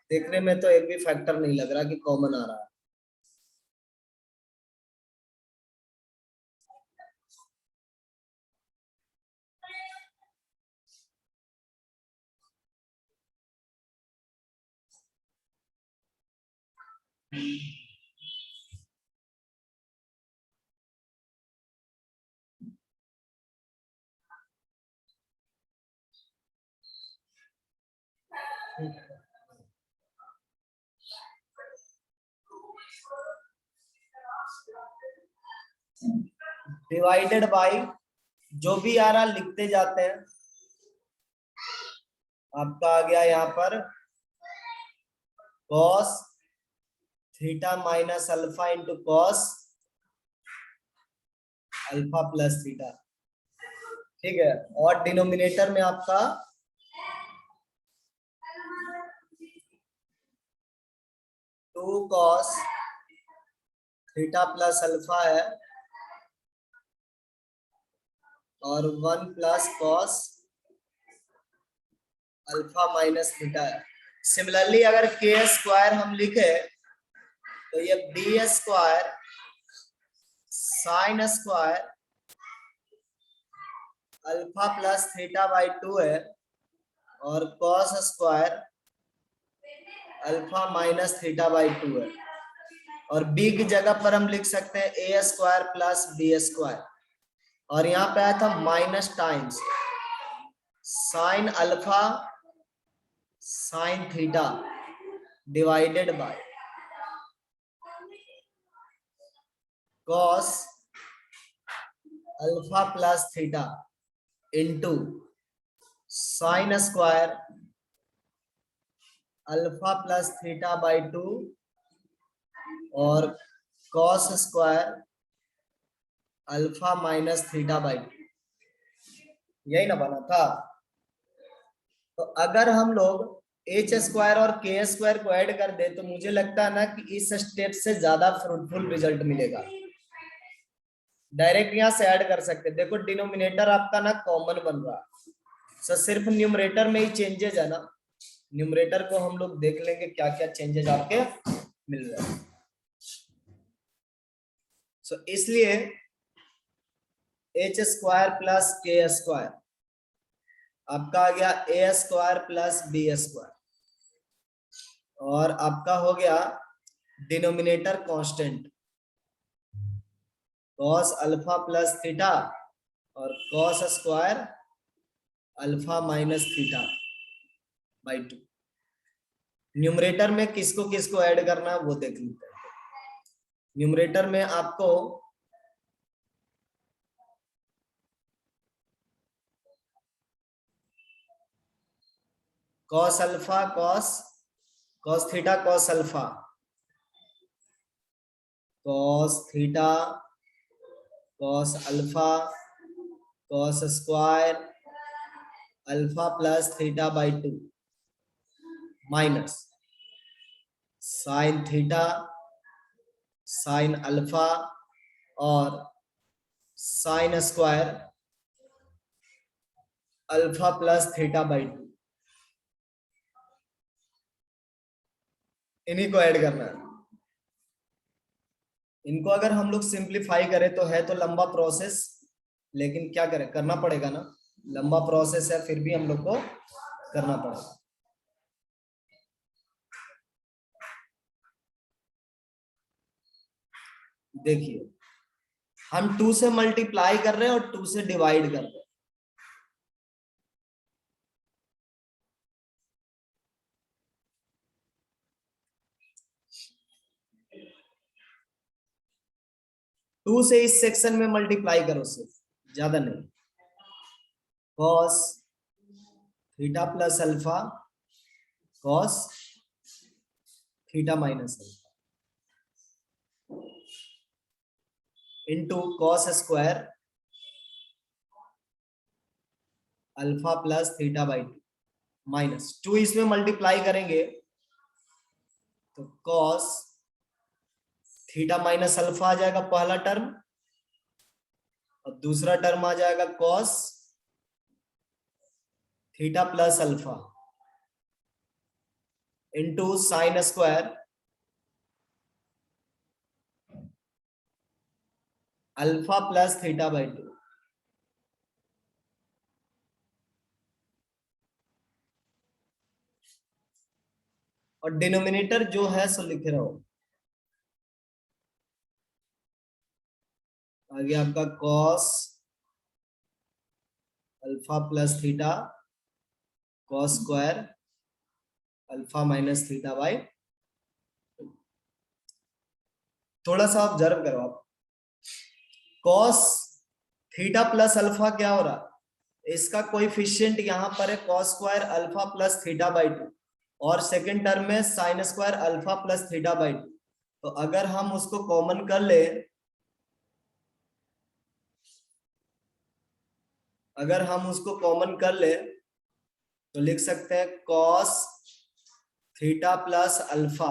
देखने में तो एक भी फैक्टर नहीं लग रहा कि कॉमन आ रहा है। डिवाइडेड बाई जो भी आ रहा लिखते जाते हैं। आपका आ गया यहाँ पर cos theta minus alpha into cos alpha plus theta. ठीक है, और डिनोमिनेटर में आपका two cos theta plus alpha है और 1 plus cos alpha minus theta है। सिमिलरली अगर के स्क्वायर हम लिखे तो ये b square sine square alpha plus theta by 2 है और cos square alpha minus theta by 2 है। और बी की जगह पर हम लिख सकते हैं ए स्क्वायर प्लस बी स्क्वायर और यहाँ पे आया था minus times sine alpha sine theta divided by cos alpha plus theta into sine square alpha plus theta by 2 और cos square alpha minus theta by 2। यही ना बना था। तो अगर हम लोग एच स्क्वायर और के स्क्वायर को ऐड कर दे तो मुझे लगता है ना कि इस स्टेप से ज्यादा फ्रूटफुल रिजल्ट मिलेगा। डायरेक्ट यहां से ऐड कर सकते। देखो डिनोमिनेटर आपका ना कॉमन बन रहा है, सिर्फ न्यूमरेटर में ही चेंजेस है ना। न्यूमरेटर को हम लोग देख लेंगे क्या क्या चेंजेस आपके मिल रहे हैं। इसलिए h square plus k square आपका आ गया a square plus B square और आपका हो गया denominator constant cos alpha plus theta और cos square alpha minus theta by 2। Numerator में किसको किसको ऐड करना है वो देख लेते हैं। न्यूमरेटर में आपको cos alpha cos theta cos alpha cos theta cos alpha cos square alpha plus theta by 2 minus sign theta sign alpha और sin square alpha plus theta by 2। इन्हीं को ऐड करना है। इनको अगर हम लोग सिंप्लीफाई करें तो है तो लंबा प्रोसेस, लेकिन क्या करें, करना पड़ेगा ना, लंबा प्रोसेस है, फिर भी हम लोग को करना पड़ेगा। देखिए हम 2 से मल्टीप्लाई कर रहे हैं और 2 से डिवाइड कर रहे हैं। टू से इस सेक्शन में मल्टीप्लाई करो, सिर्फ, ज्यादा नहीं। cos theta plus alpha cos theta minus alpha into cos square alpha plus theta by 2 minus 2 इसमें मल्टीप्लाई करेंगे तो cos थीटा माइनस अल्फा आ जाएगा पहला टर्म, और दूसरा टर्म आ जाएगा cos theta plus alpha into sine square alpha plus theta by 2। और डिनोमिनेटर जो है सो लिखे रहो, आगे आपका cos alpha plus theta cos square alpha minus theta by. थोड़ा सा ऑब्जर्व करो आप, cos थीटा प्लस अल्फा क्या हो रहा, इसका कोएफिशिएंट यहां पर है cos square alpha plus theta by 2, और सेकंड टर्म में sign square alpha plus theta by 2। तो अगर हम उसको कॉमन कर ले, अगर हम उसको कॉमन कर ले तो लिख सकते हैं cos theta plus alpha,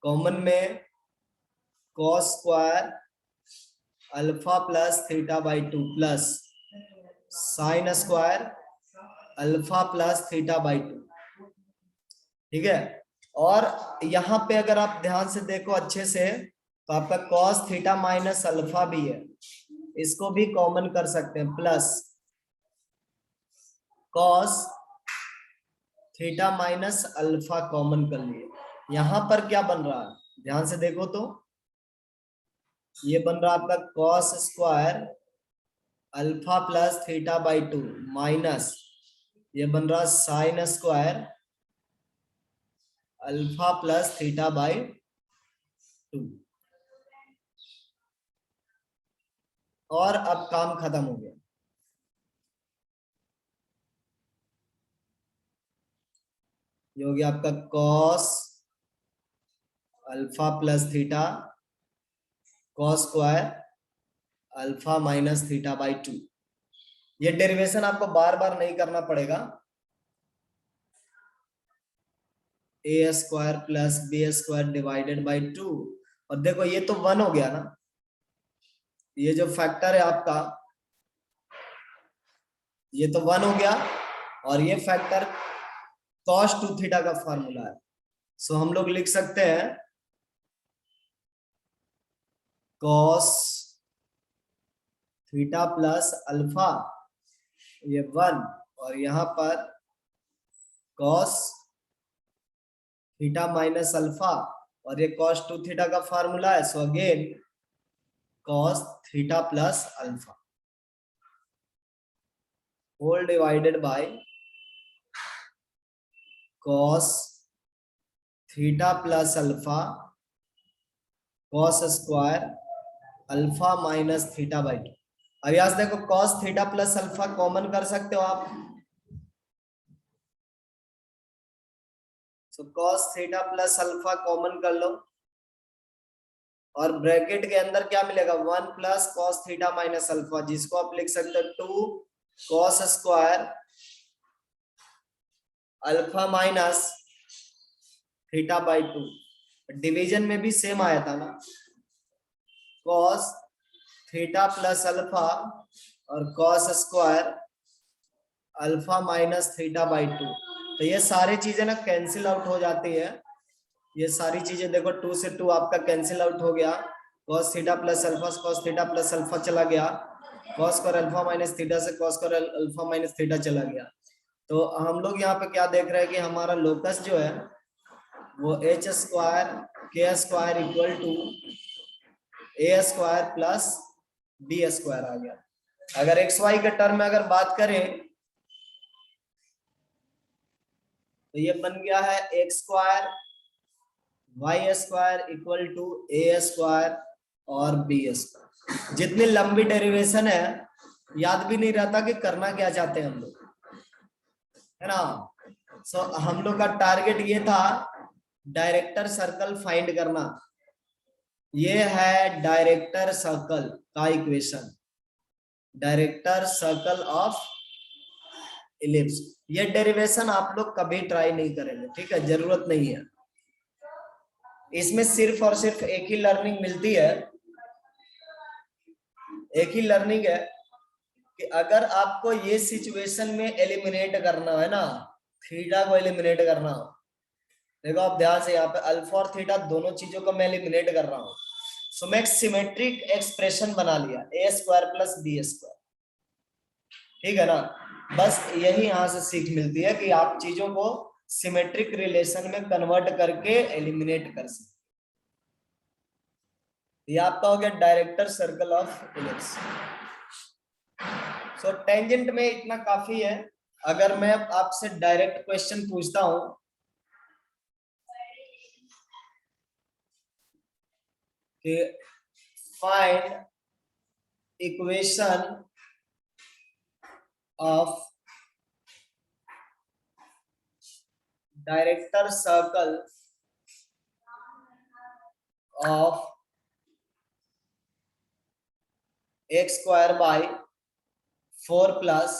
common में cos square alpha plus theta by 2 plus sign square alpha plus theta by 2। ठीक है, और यहां पे अगर आप ध्यान से देखो अच्छे से तो आपका cos थीटा माइनस अल्फा भी है, इसको भी कॉमन कर सकते हैं, plus cos theta minus alpha common कर लिए। यहां पर क्या बन रहा है, ध्यान से देखो तो ये बन रहा आपका cos square alpha plus theta by 2 minus ये बन रहा sign square alpha plus theta by 2। और अब काम खत्म हो गया। ये हो गया आपका cos alpha plus theta cos square alpha minus theta by 2। ये डेरिवेशन आपको बार बार नहीं करना पड़ेगा, a square plus B square divided by 2। और देखो ये तो 1 हो गया ना, ये जो फैक्टर है आपका ये तो 1 हो गया, और ये फैक्टर cos 2 थीटा का फॉर्मूला है। सो हम लोग लिख सकते हैं cos थीटा प्लस अल्फा ये 1, और यहां पर cos थीटा माइनस अल्फा, और ये cos 2 थीटा का फॉर्मूला है, so again cos theta plus alpha whole divided by cos theta plus alpha cos square alpha minus theta by 2। अब यहां से देखो cos theta plus alpha common कर सकते हो आप, तो cos theta plus alpha common कर लो, और ब्रैकेट के अंदर क्या मिलेगा 1 plus cos theta minus alpha, जिसको आप लिख सकते हो 2 cos square alpha minus theta by 2। Division में भी सेम आया था ना, cos थीटा प्लस अल्फा और cos square alpha minus theta by 2। तो ये सारी चीजें ना कैंसिल आउट हो जाती है, ये सारी चीजें देखो 2 से 2 आपका कैंसिल आउट हो गया, cos theta plus alpha cos theta plus alpha चला गया, cos square alpha minus theta से cos square alpha minus theta चला गया। तो हम लोग यहाँ पे क्या देख रहे हैं कि हमारा लोकस जो है वो h square k square equal to a square plus B square आ गया। अगर एक्स वाई के टर्म में अगर बात करें तो ये बन गया है x square y square equal to a square और बी स्क्वायर। जितनी लंबी डेरिवेशन है याद भी नहीं रहता कि करना क्या चाहते हैं हम लोग, है ना। सो हम लोग का टारगेट ये था डायरेक्टर सर्कल फाइंड करना। ये है डायरेक्टर सर्कल का equation, director circle of ellipse. ये डेरिवेशन आप लोग कभी ट्राई नहीं करेंगे, ठीक है, जरूरत नहीं है। इसमें सिर्फ और सिर्फ एक ही लर्निंग मिलती है, एक ही लर्निंग है कि अगर आपको ये सिचुएशन में एलिमिनेट करना है ना, थीटा को एलिमिनेट करना हो, देखो आप ध्यान से, यहाँ पे अल्फा और थीटा दोनों चीजों को मैं एलिमिनेट कर रहा हूँ। सो मैं एक सिमेट्रिक एक्सप्रेशन बना लिया ए स्क्वायर प्लस बी स्क्वायर, ठीक है ना। बस यही यहाँ से सीख मिलती है कि आप चीजों को सिमेट्रिक रिलेशन में कन्वर्ट करके एलिमिनेट कर सकते। ये आपका हो गया director circle of ellipse. So tangent में इतना काफी है। अगर मैं आपसे डायरेक्ट क्वेश्चन पूछता हूं कि find equation of director circle of x square by 4 plus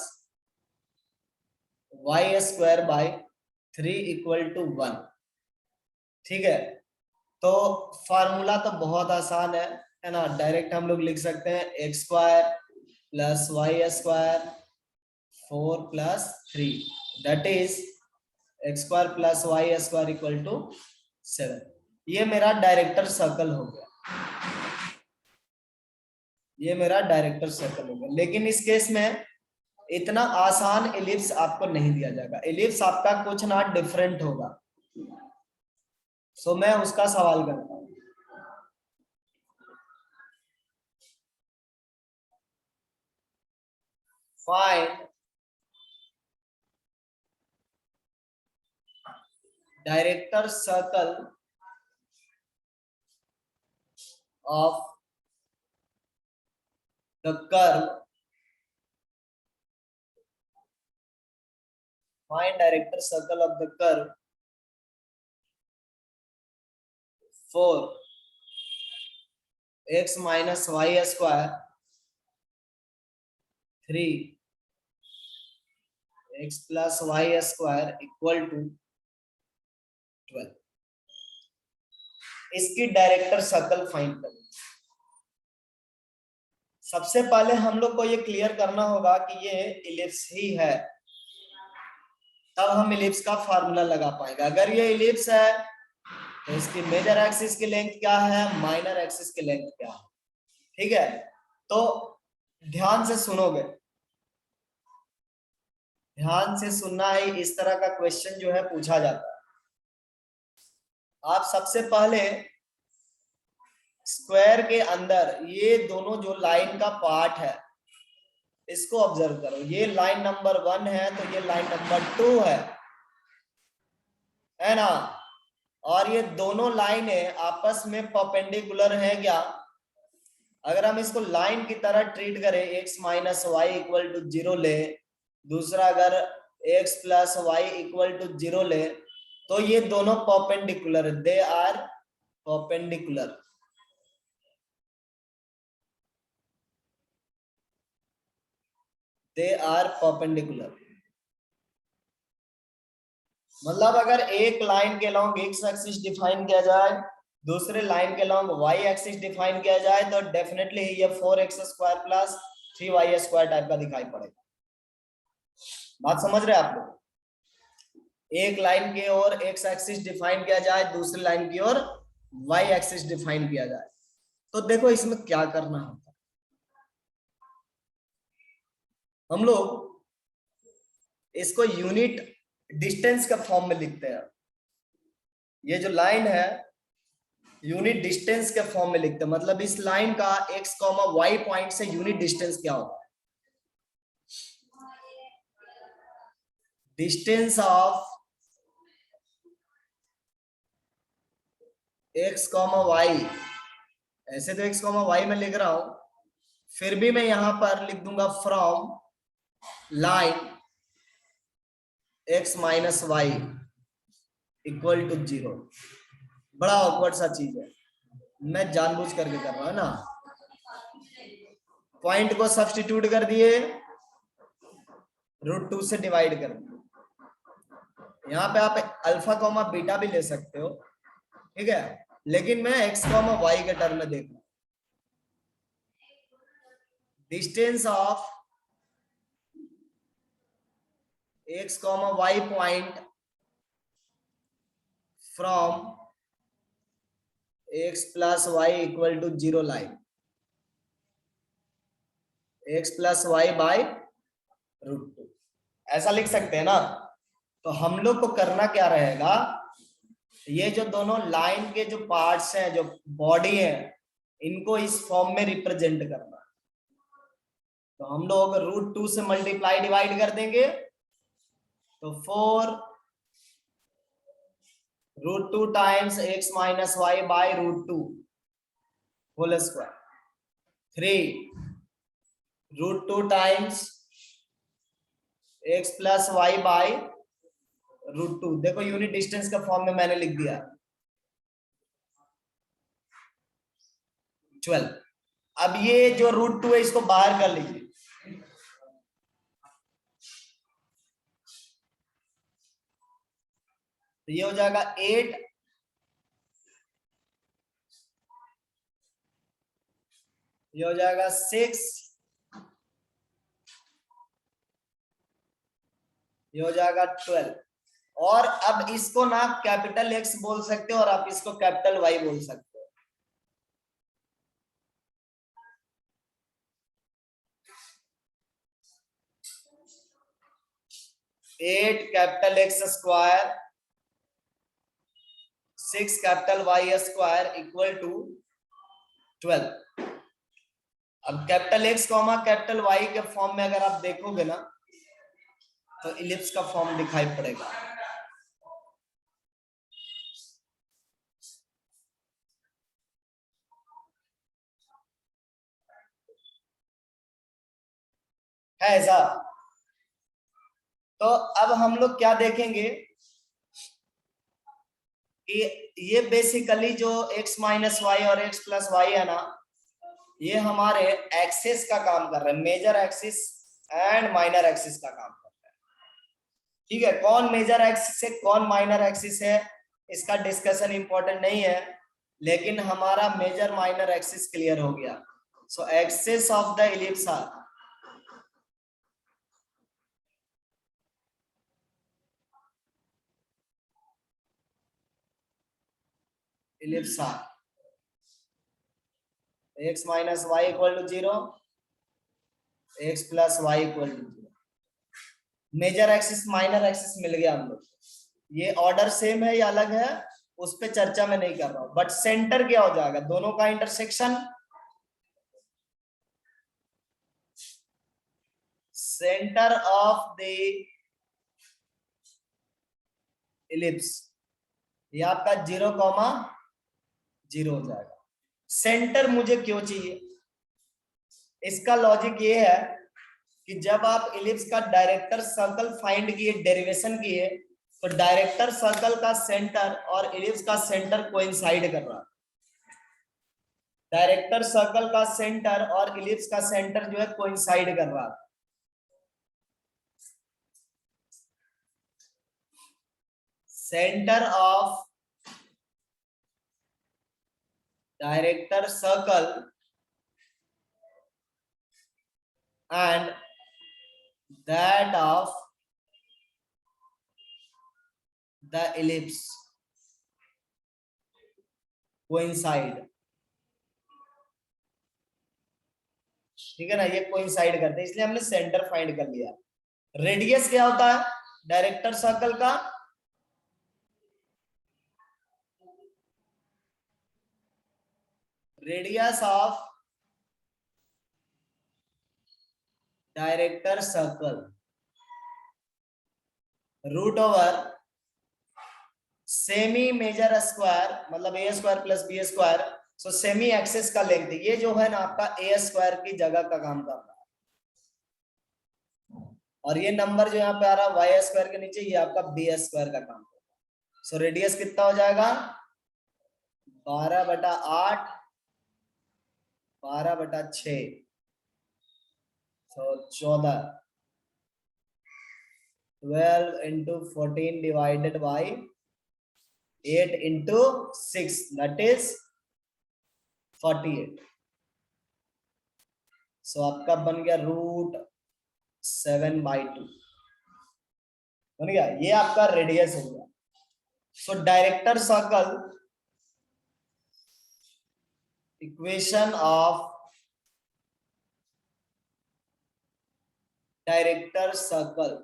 y square by 3 equal to 1, ठीक है। तो फार्मूला तो बहुत आसान है ना। डायरेक्ट हम लोग लिख सकते हैं x square plus y square 4 plus 3, that is x square plus y square equal to 7। ये मेरा डायरेक्टर सर्कल हो गया, ये मेरा डायरेक्टर सर्कल हो गया। लेकिन इस केस में इतना आसान एलिप्स आपको नहीं दिया जाएगा, एलिप्स आपका कुछ ना डिफरेंट होगा। सो मैं उसका सवाल करता हूं। Find director circle of the curve, find director circle of the curve for x minus y square 3 x plus y square equal to 12। इसकी डायरेक्टर सर्कल फाइंड करें। सबसे पहले हम लोग को ये क्लियर करना होगा कि ये इलिप्स ही है, तब हम इलिप्स का फार्मूला लगा पाएंगे। अगर ये इलिप्स है तो इसकी मेजर एक्सिस की लेंथ क्या है, माइनर एक्सिस की लेंथ क्या है, ठीक है। तो ध्यान से सुनोगे, ध्यान से सुनना है। इस तरह का क्वेश्चन जो है पूछा जाता है। आप सबसे पहले स्क्वायर के अंदर ये दोनों जो लाइन का पार्ट है इसको ऑब्जर्व करो। ये लाइन नंबर 1 है तो ये लाइन नंबर 2 है ना। और ये दोनों लाइनें आपस में परपेंडिकुलर है क्या। अगर हम इसको लाइन की तरह ट्रीट करें, x minus y equal to 0 ले, दूसरा अगर x plus y equal to 0 ले, तो ये दोनों perpendicular, they are perpendicular. They are perpendicular मतलब अगर एक लाइन के लॉन्ग x एक्सिस डिफाइन किया जाए, दूसरे लाइन के लॉन्ग y एक्सिस डिफाइन किया जाए, तो डेफिनेटली ये 4x square plus 3y square type का दिखाई पड़ेगा। बात समझ रहे हैं आप लोग। एक लाइन की ओर x एक्सिस डिफाइन किया जाए, दूसरी लाइन की ओर y एक्सिस डिफाइन किया जाए, तो देखो इसमें क्या करना होता है। हम लोग इसको यूनिट डिस्टेंस के फॉर्म में लिखते हैं। ये जो लाइन है यूनिट डिस्टेंस के फॉर्म में लिखते हैं, मतलब इस लाइन का x, y पॉइंट से यूनिट डिस्टेंस क्या होता है? डिस्टेंस ऑफ x, y, ऐसे तो x, y में लिख रहा हूं, फिर भी मैं यहां पर लिख दूंगा from line x minus y equal to 0। बड़ा ऑकवर्ड सा चीज है, मैं जानबूझ करके कर रहा हूं ना। पॉइंट को सब्स्टिट्यूट कर दिए, √2 से डिवाइड कर दिए। यहाँ पे आप अल्फा कॉमा बीटा भी ले सकते हो, ठीक है, लेकिन मैं x, y के टर्म में देख रहा हूं। Distance of x, y point from x plus y equal to 0 line, x plus y by √2, ऐसा लिख सकते हैं ना। तो हम लोग को करना क्या रहेगा, ये जो दोनों लाइन के जो पार्ट्स हैं, जो बॉडी है, इनको इस फॉर्म में रिप्रेजेंट करना। तो हम लोग √2 से मल्टीप्लाई डिवाइड कर देंगे, तो 4 √2 times x minus y by √2 whole square, 3 √2 times x plus y by √2। देखो यूनिट डिस्टेंस का फॉर्म में मैंने लिख दिया 12। अब ये जो √2 है इसको बाहर कर लीजिए, तो ये हो जाएगा 8, ये हो जाएगा 6, ये हो जाएगा 12। और अब इसको ना कैपिटल X बोल सकते हो और आप इसको कैपिटल Y बोल सकते हो। 8 capital X square 6 capital Y square equal to 12। अब capital X comma capital Y के फॉर्म में अगर आप देखोगे ना तो इलिप्स का फॉर्म दिखाई पड़ेगा। है ऐसा। तो अब हम लोग क्या देखेंगे कि ये बेसिकली जो x माइनस वाई और x प्लस वाई है ना, ये हमारे एक्सिस का काम कर रहे हैं, major axis and minor axis का काम कर रहे हैं। ठीक है, कौन मेजर एक्सिस है कौन माइनर एक्सिस है इसका डिस्कशन इंपॉर्टेंट नहीं है, लेकिन हमारा मेजर माइनर एक्सिस क्लियर हो गया। So axis of the ellipse are ellipse are x minus y equal to 0, x plus y equal to 0। Major axis minor axis मिल गया हम लोग। ये ऑर्डर सेम है या अलग है उस पर चर्चा में नहीं कर रहा हूं, बट सेंटर क्या हो जाएगा, दोनों का intersection, centre of the ellipse, ये आपका 0,0 हो जाएगा। सेंटर मुझे क्यों चाहिए, इसका लॉजिक ये है कि जब आप इलिप्स का डायरेक्टर सर्कल फाइंड किए, डेरिवेशन किए, तो डायरेक्टर सर्कल का सेंटर और इलिप्स का सेंटर कोइंसाइड कर रहा है। डायरेक्टर सर्कल का सेंटर और इलिप्स का सेंटर जो है कोइंसाइड कर रहा है। Centre of director circle and that of the ellipse coincide। ठीक है ना, ये कोइंसाइड करते हैं, इसलिए हमने सेंटर फाइंड कर लिया। रेडियस क्या होता है डायरेक्टर सर्कल का? Radius of director circle root over semi major square, मतलब a square plus B square, so semi axis का लेंथ, ये जो है ना आपका ए स्क्वायर की जगह का काम कर रहा है। और ये नंबर जो यहाँ पे आ रहा है वाई स्क्वायर के नीचे, ये आपका बी स्क्वायर का काम कर रहा है। सो रेडियस कितना हो जाएगा? 12/8, 12/6, सो 14, 12 into 14 divided by 8 into 6, that is 48। सो आपका बन गया √7/2 बन गया, ये आपका रेडियस हो गया। So director circle, equation of director circle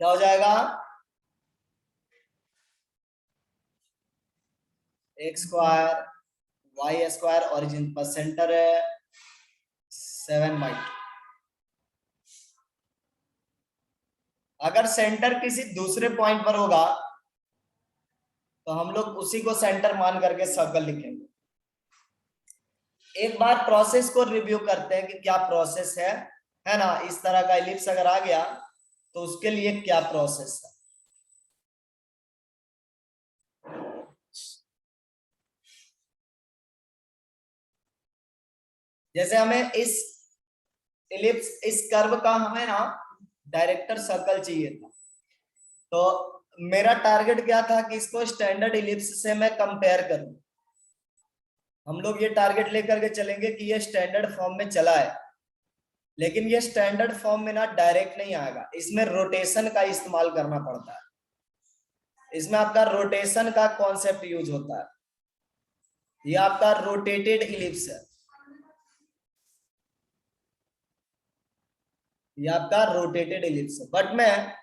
क्या हो जाएगा? X square y square, origin पर सेंटर है 7/2। अगर सेंटर किसी दूसरे पॉइंट पर होगा तो हम लोग उसी को सेंटर मान करके सर्कल लिखेंगे। एक बार प्रोसेस को रिव्यू करते हैं कि क्या प्रोसेस है ना। इस तरह का एलिप्स अगर आ गया तो उसके लिए क्या प्रोसेस है। जैसे हमें इस एलिप्स, इस कर्व का हमें ना डायरेक्टर सर्कल चाहिए था, तो मेरा टारगेट क्या था कि इसको स्टैंडर्ड एलिप्स से मैं कंपेयर करूं। हम लोग ये टारगेट लेकर के चलेंगे कि ये स्टैंडर्ड फॉर्म में चला है, लेकिन ये स्टैंडर्ड फॉर्म में ना डायरेक्ट नहीं आएगा, इसमें रोटेशन का इस्तेमाल करना पड़ता है। इसमें आपका रोटेशन का कॉन्सेप्ट यूज होता है। ये आपका रोटेटेड इलिप्स है, ये आपका रोटेटेड इलिप्स है। बट मैं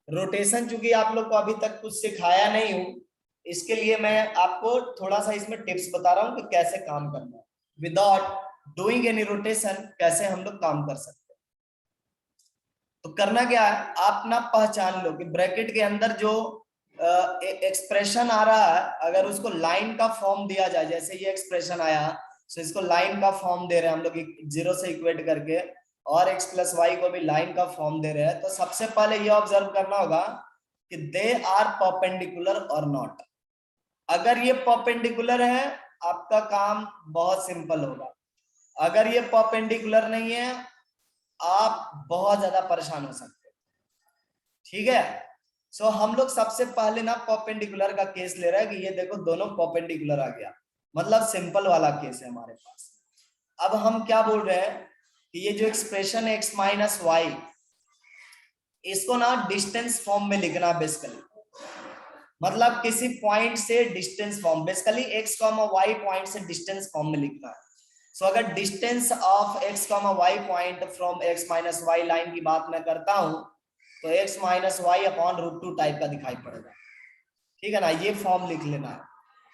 रोटेशन, चूंकि आप लोग को अभी तक कुछ सिखाया नहीं हूं, इसके लिए मैं आपको थोड़ा सा इसमें टिप्स बता रहा हूं कि कैसे काम करना है। विदाउट डूइंग एनी रोटेशन कैसे हम लोग काम कर सकते हैं। तो करना क्या है, आप ना पहचान लो कि ब्रैकेट के अंदर जो एक्सप्रेशन आ रहा है, अगर उसको लाइन का फॉर्म दिया जाए, जैसे ये एक्सप्रेशन आया, तो इसको लाइन का फॉर्म दे रहे हैं हम लोग जीरो से इक्वेट करके, और x प्लस वाई को भी लाइन का फॉर्म दे रहे हैं। तो सबसे पहले ये ऑब्जर्व करना होगा कि दे आर परपेंडिकुलर और नॉट। अगर ये परपेंडिकुलर है आपका काम बहुत सिंपल होगा, अगर ये परपेंडिकुलर नहीं है आप बहुत ज्यादा परेशान हो सकते हैं। ठीक है, सो हम लोग सबसे पहले ना परपेंडिकुलर का केस ले रहे हैं कि ये देखो दोनों परपेंडिकुलर आ गया, मतलब सिंपल वाला केस है हमारे पास। अब हम क्या बोल रहे हैं कि ये जो एक्सप्रेशन है x माइनस वाई, इसको ना डिस्टेंस फॉर्म में लिखना बेसिकली, मतलब किसी पॉइंट से distance form, basically x, y point से डिस्टेंस फॉर्म में लिखना है। सो अगर distance of x, y point from x minus y line की बात मैं करता हूं तो x minus y upon √2 type का दिखाई पड़ेगा। ठीक है ना, ये फॉर्म लिख लेना है।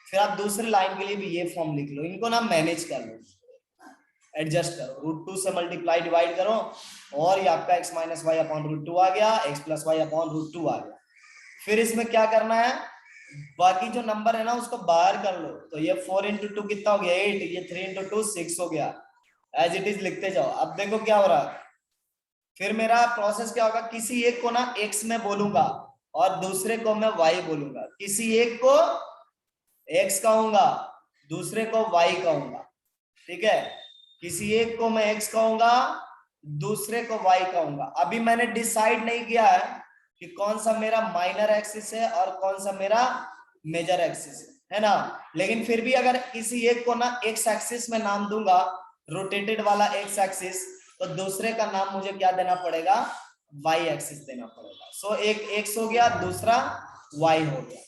फिर आप दूसरी लाइन के लिए भी ये फॉर्म लिख लो, इनको ना मैनेज कर लो, एडजस्ट करो, √2 से मल्टीप्लाई डिवाइड करो, और ये आपका x माइनस वाई अपॉन √2 आ गया, x प्लस वाई अपॉन √2 आ गया। फिर इसमें क्या करना है, बाकी जो नंबर है ना उसको बाहर कर लो। तो ये 4 into 2 कितना हो गया 8, ये 3 into 2 6 हो गया। एज इट इज लिखते जाओ। अब देखो क्या हो रहा है, फिर मेरा प्रोसेस क्या होगा, किसी एक को ना x में बोलूंगा और दूसरे को मैं y बोलूंगा, किसी एक को x कहूंगा दूसरे को y कहूंगा। ठीक है, किसी एक को मैं x कहूंगा दूसरे को y कहूंगा। अभी मैंने डिसाइड नहीं किया है कि कौन सा मेरा माइनर एक्सिस है और कौन सा मेरा मेजर एक्सिस है ना। लेकिन फिर भी अगर किसी एक को ना x एक्सिस में नाम दूंगा, रोटेटेड वाला x एक्सिस, तो दूसरे का नाम मुझे क्या देना पड़ेगा, y एक्सिस देना पड़ेगा। सो एक x हो गया, दूसरा y हो गया।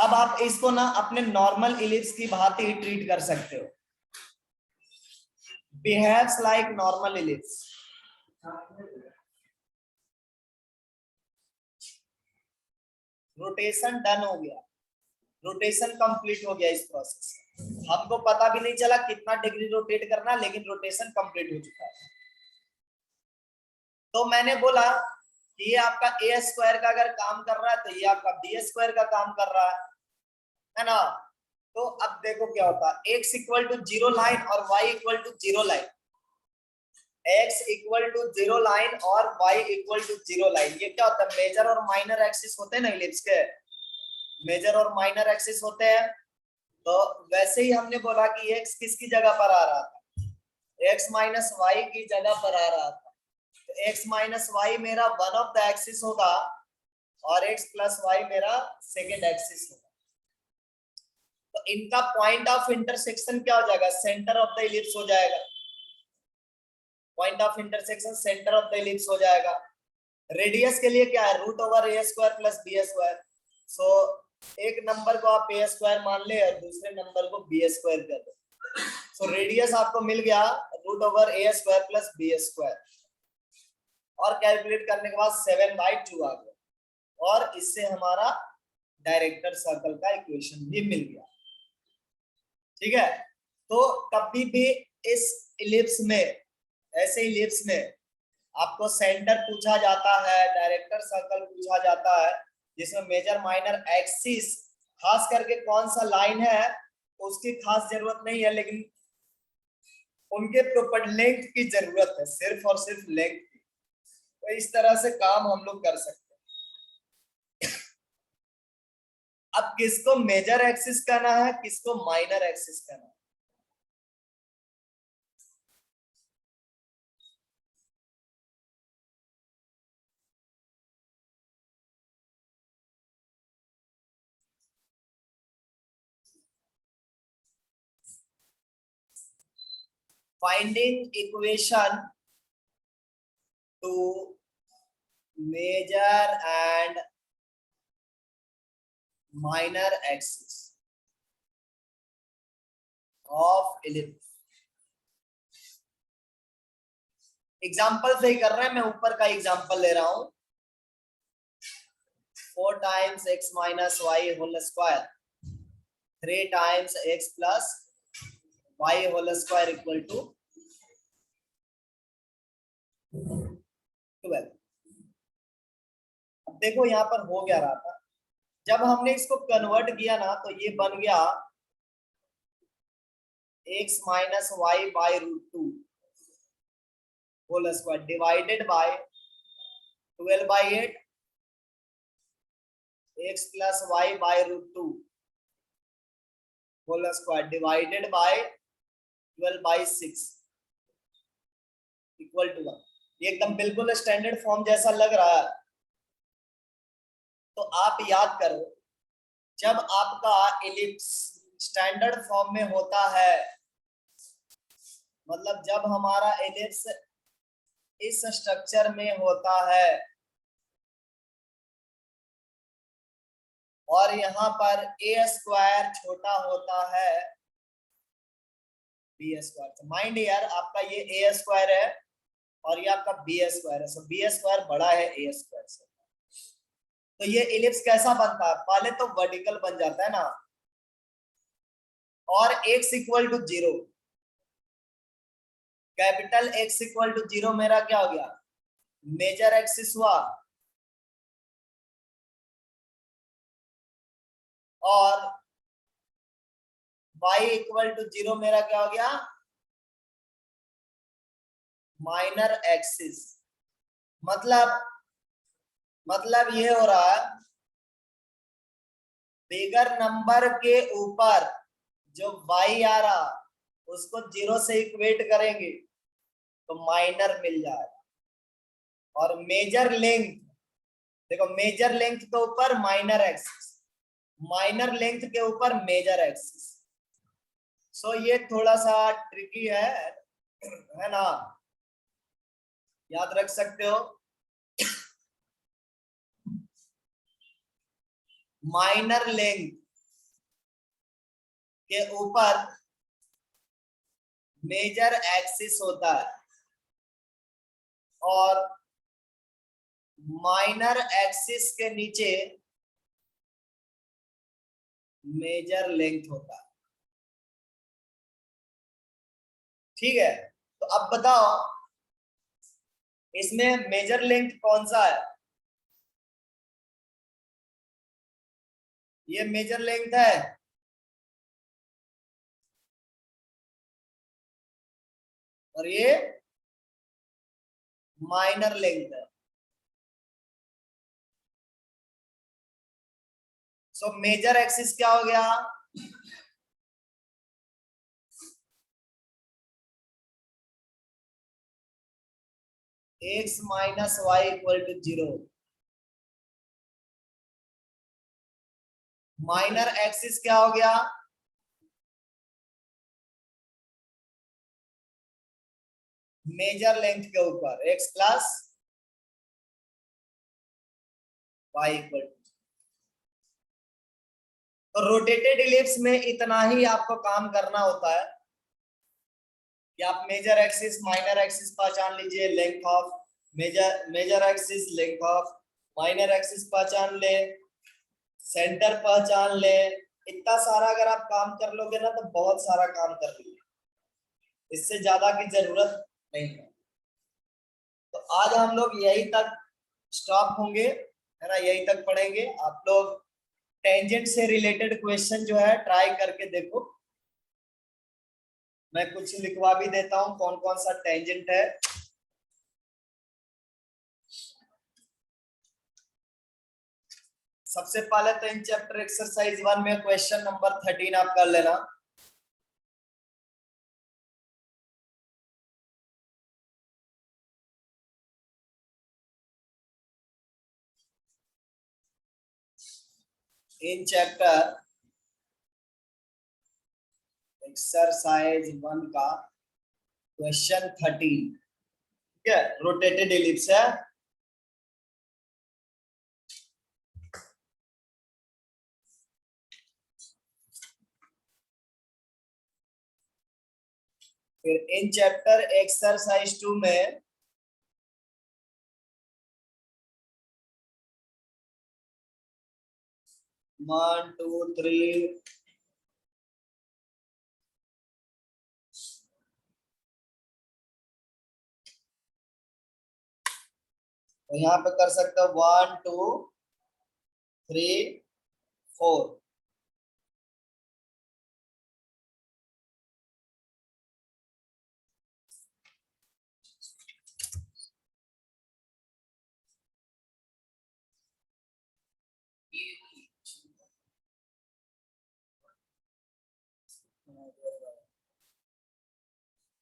अब आप इसको ना अपने नॉर्मल इलिप्स की भांति ट्रीट कर सकते हो। Behaves like normal ellipse. Rotation done हो गया, रोटेशन कंप्लीट हो गया इस प्रोसेस। हमको पता भी नहीं चला कितना डिग्री रोटेट करना, लेकिन रोटेशन कंप्लीट हो चुका है। तो मैंने बोला कि ये आपका ए स्क्वायर का अगर काम कर रहा है तो ये आपका बी स्क्वायर का काम कर रहा है ना। तो अब देखो क्या होता है, x इक्वल टू 0 लाइन और y equal to 0 line, x equal to 0 line और y इक्वल टू 0 लाइन। ये क्या होता है, मेजर और माइनर एक्सिस होते हैं ना इलिप्स के, मेजर और माइनर एक्सिस होते हैं। तो वैसे ही हमने बोला कि x किसकी जगह पर आ रहा था, x माइनस वाई की जगह पर आ रहा था। तो x माइनस वाई मेरा वन ऑफ द एक्सिस होगा और x प्लस वाई मेरा सेकेंड एक्सिस होगा। तो इनका पॉइंट ऑफ इंटरसेक्शन क्या हो जाएगा, सेंटर ऑफ द इलिप्स हो जाएगा। Point of intersection centre of the ellipse हो जाएगा। रेडियस के लिए क्या है, root over A square plus B square. सो एक नंबर को आप ए स्क्वायर मान ले और दूसरे नंबर को बी स्क्वायर कर दो। सो रेडियस आपको मिल गया root over A square plus B square, और कैलकुलेट करने के बाद 7/2 आ गया, और इससे हमारा डायरेक्टर सर्कल का इक्वेशन भी मिल गया। ठीक है, तो कभी भी इस इलिप्स में, ऐसे इलिप्स में आपको सेंटर पूछा जाता है, डायरेक्टर सर्कल पूछा जाता है, जिसमें मेजर माइनर एक्सिस, खास करके कौन सा लाइन है उसकी खास जरूरत नहीं है, लेकिन उनके प्रॉपर लेंथ की जरूरत है, सिर्फ और सिर्फ लेंथ की। तो इस तरह से काम हम लोग कर सकते हैं। अब किसको मेजर एक्सिस कहना है, किसको माइनर एक्सिस कहना है। Finding equation to major and minor axis of ellipse। Example से ही कर रहे हैं, मैं ऊपर का एग्जाम्पल ले रहा हूं। 4 times x minus y whole square, 3 times x plus y whole square equal to 12। अब देखो यहाँ पर हो क्या रहा था, जब हमने इसको कन्वर्ट किया ना तो ये बन गया x minus y by root 2 whole square divided by 12/8 x plus y by root 2 whole square divided by 12/6 equal to 1। ये एकदम बिल्कुल स्टैंडर्ड फॉर्म जैसा लग रहा है। तो आप याद करो, जब आपका इलिप्स स्टैंडर्ड फॉर्म में होता है, मतलब जब हमारा इलिप्स इस स्ट्रक्चर में होता है और यहाँ पर ए स्क्वायर छोटा होता है बी स्क्वायर। माइंड यार, आपका ये ए स्क्वायर है और ये आपका बी स्क्वायर है, सो बी स्क्वायर बड़ा है ए स्क्वायर से। तो ये इलिप्स कैसा बनता है, पहले तो वर्टिकल बन जाता है ना, और x equal to 0, capital x equal to 0 मेरा क्या हो गया, मेजर एक्सिस हुआ, और y इक्वल टू 0 मेरा क्या हो गया, माइनर एक्सिस। मतलब ये हो रहा है, बिगर नंबर के ऊपर जो y आ रहा उसको 0 से इक्वेट करेंगे तो माइनर मिल जाएगा, और मेजर लेंथ, देखो मेजर लेंथ के ऊपर माइनर एक्सिस, माइनर लेंथ के ऊपर मेजर एक्सिस। सो ये थोड़ा सा ट्रिकी है ना, याद रख सकते हो। माइनर लेंथ के ऊपर मेजर एक्सिस होता है और माइनर एक्सिस के नीचे मेजर लेंथ होता है। ठीक है, तो अब बताओ इसमें मेजर लेंथ कौन सा है? ये मेजर लेंथ है और ये माइनर लेंथ है। सो मेजर एक्सिस क्या हो गया? x minus y equal to 0। Minor axis क्या हो गया? मेजर लेंथ के ऊपर x plus y equal to. तो रोटेटेड इलिप्स में इतना ही आपको काम करना होता है कि आप मेजर एक्सिस माइनर एक्सिस पहचान लीजिए, length of major axis, length of minor axis पहचान ले, सेंटर पहचान ले। इतना सारा अगर आप काम कर लोगे ना तो बहुत सारा काम कर लीजिए, इससे ज्यादा की जरूरत नहीं है। तो आज हम लोग यही तक स्टॉप होंगे, है ना, यही तक पढ़ेंगे। आप लोग टेंजेंट से रिलेटेड क्वेश्चन जो है ट्राई करके देखो। मैं कुछ लिखवा भी देता हूं कौन कौन सा टेंजेंट है। सबसे पहले तो इन चैप्टर एक्सरसाइज 1 में क्वेश्चन नंबर 13 आप कर लेना। इन चैप्टर एक्सरसाइज 1 का क्वेश्चन 13, ठीक है, रोटेटेड एलिप्स है। फिर इन चैप्टर एक्सरसाइज 2 में वन टू थ्री तो यहाँ पे कर सकते हो 1 2 3 4।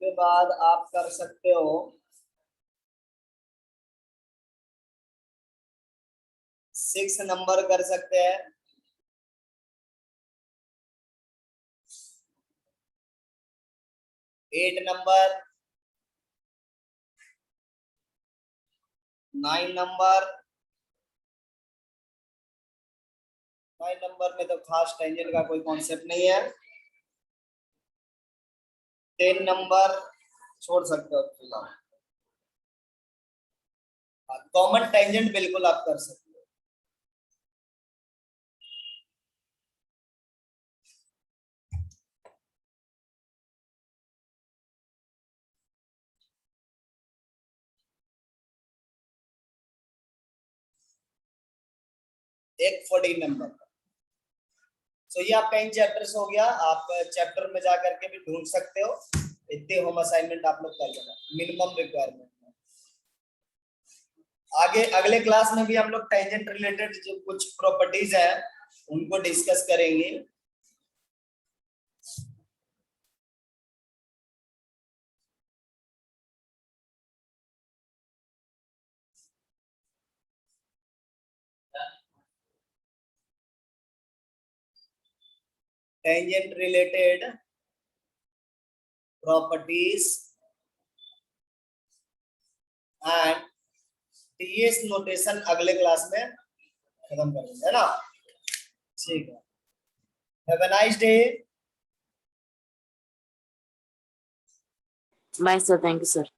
के बाद आप कर सकते हो 6 नंबर कर सकते हैं। 8 नंबर, 9 नंबर। 9 नंबर में तो खास टेंजेंट का कोई कॉन्सेप्ट नहीं है। 10 नंबर छोड़ सकते हो फिलहाल। कॉमन टेंजेंट बिल्कुल आप कर सकते हो। एक 14 नंबर का। तो ये आपका इन चैप्टर्स हो गया। आप चैप्टर में जाकर के भी ढूंढ सकते हो। इतने होम असाइनमेंट आप लोग कर लेना, मिनिमम रिक्वायरमेंट। आगे अगले क्लास में भी हम लोग टेंजेंट रिलेटेड जो कुछ प्रॉपर्टीज है उनको डिस्कस करेंगे। Tangent related properties and TS notation अगले क्लास में खत्म कर देंगे, है ना। ठीक है, have a nice day.
Bye sir, thank you sir.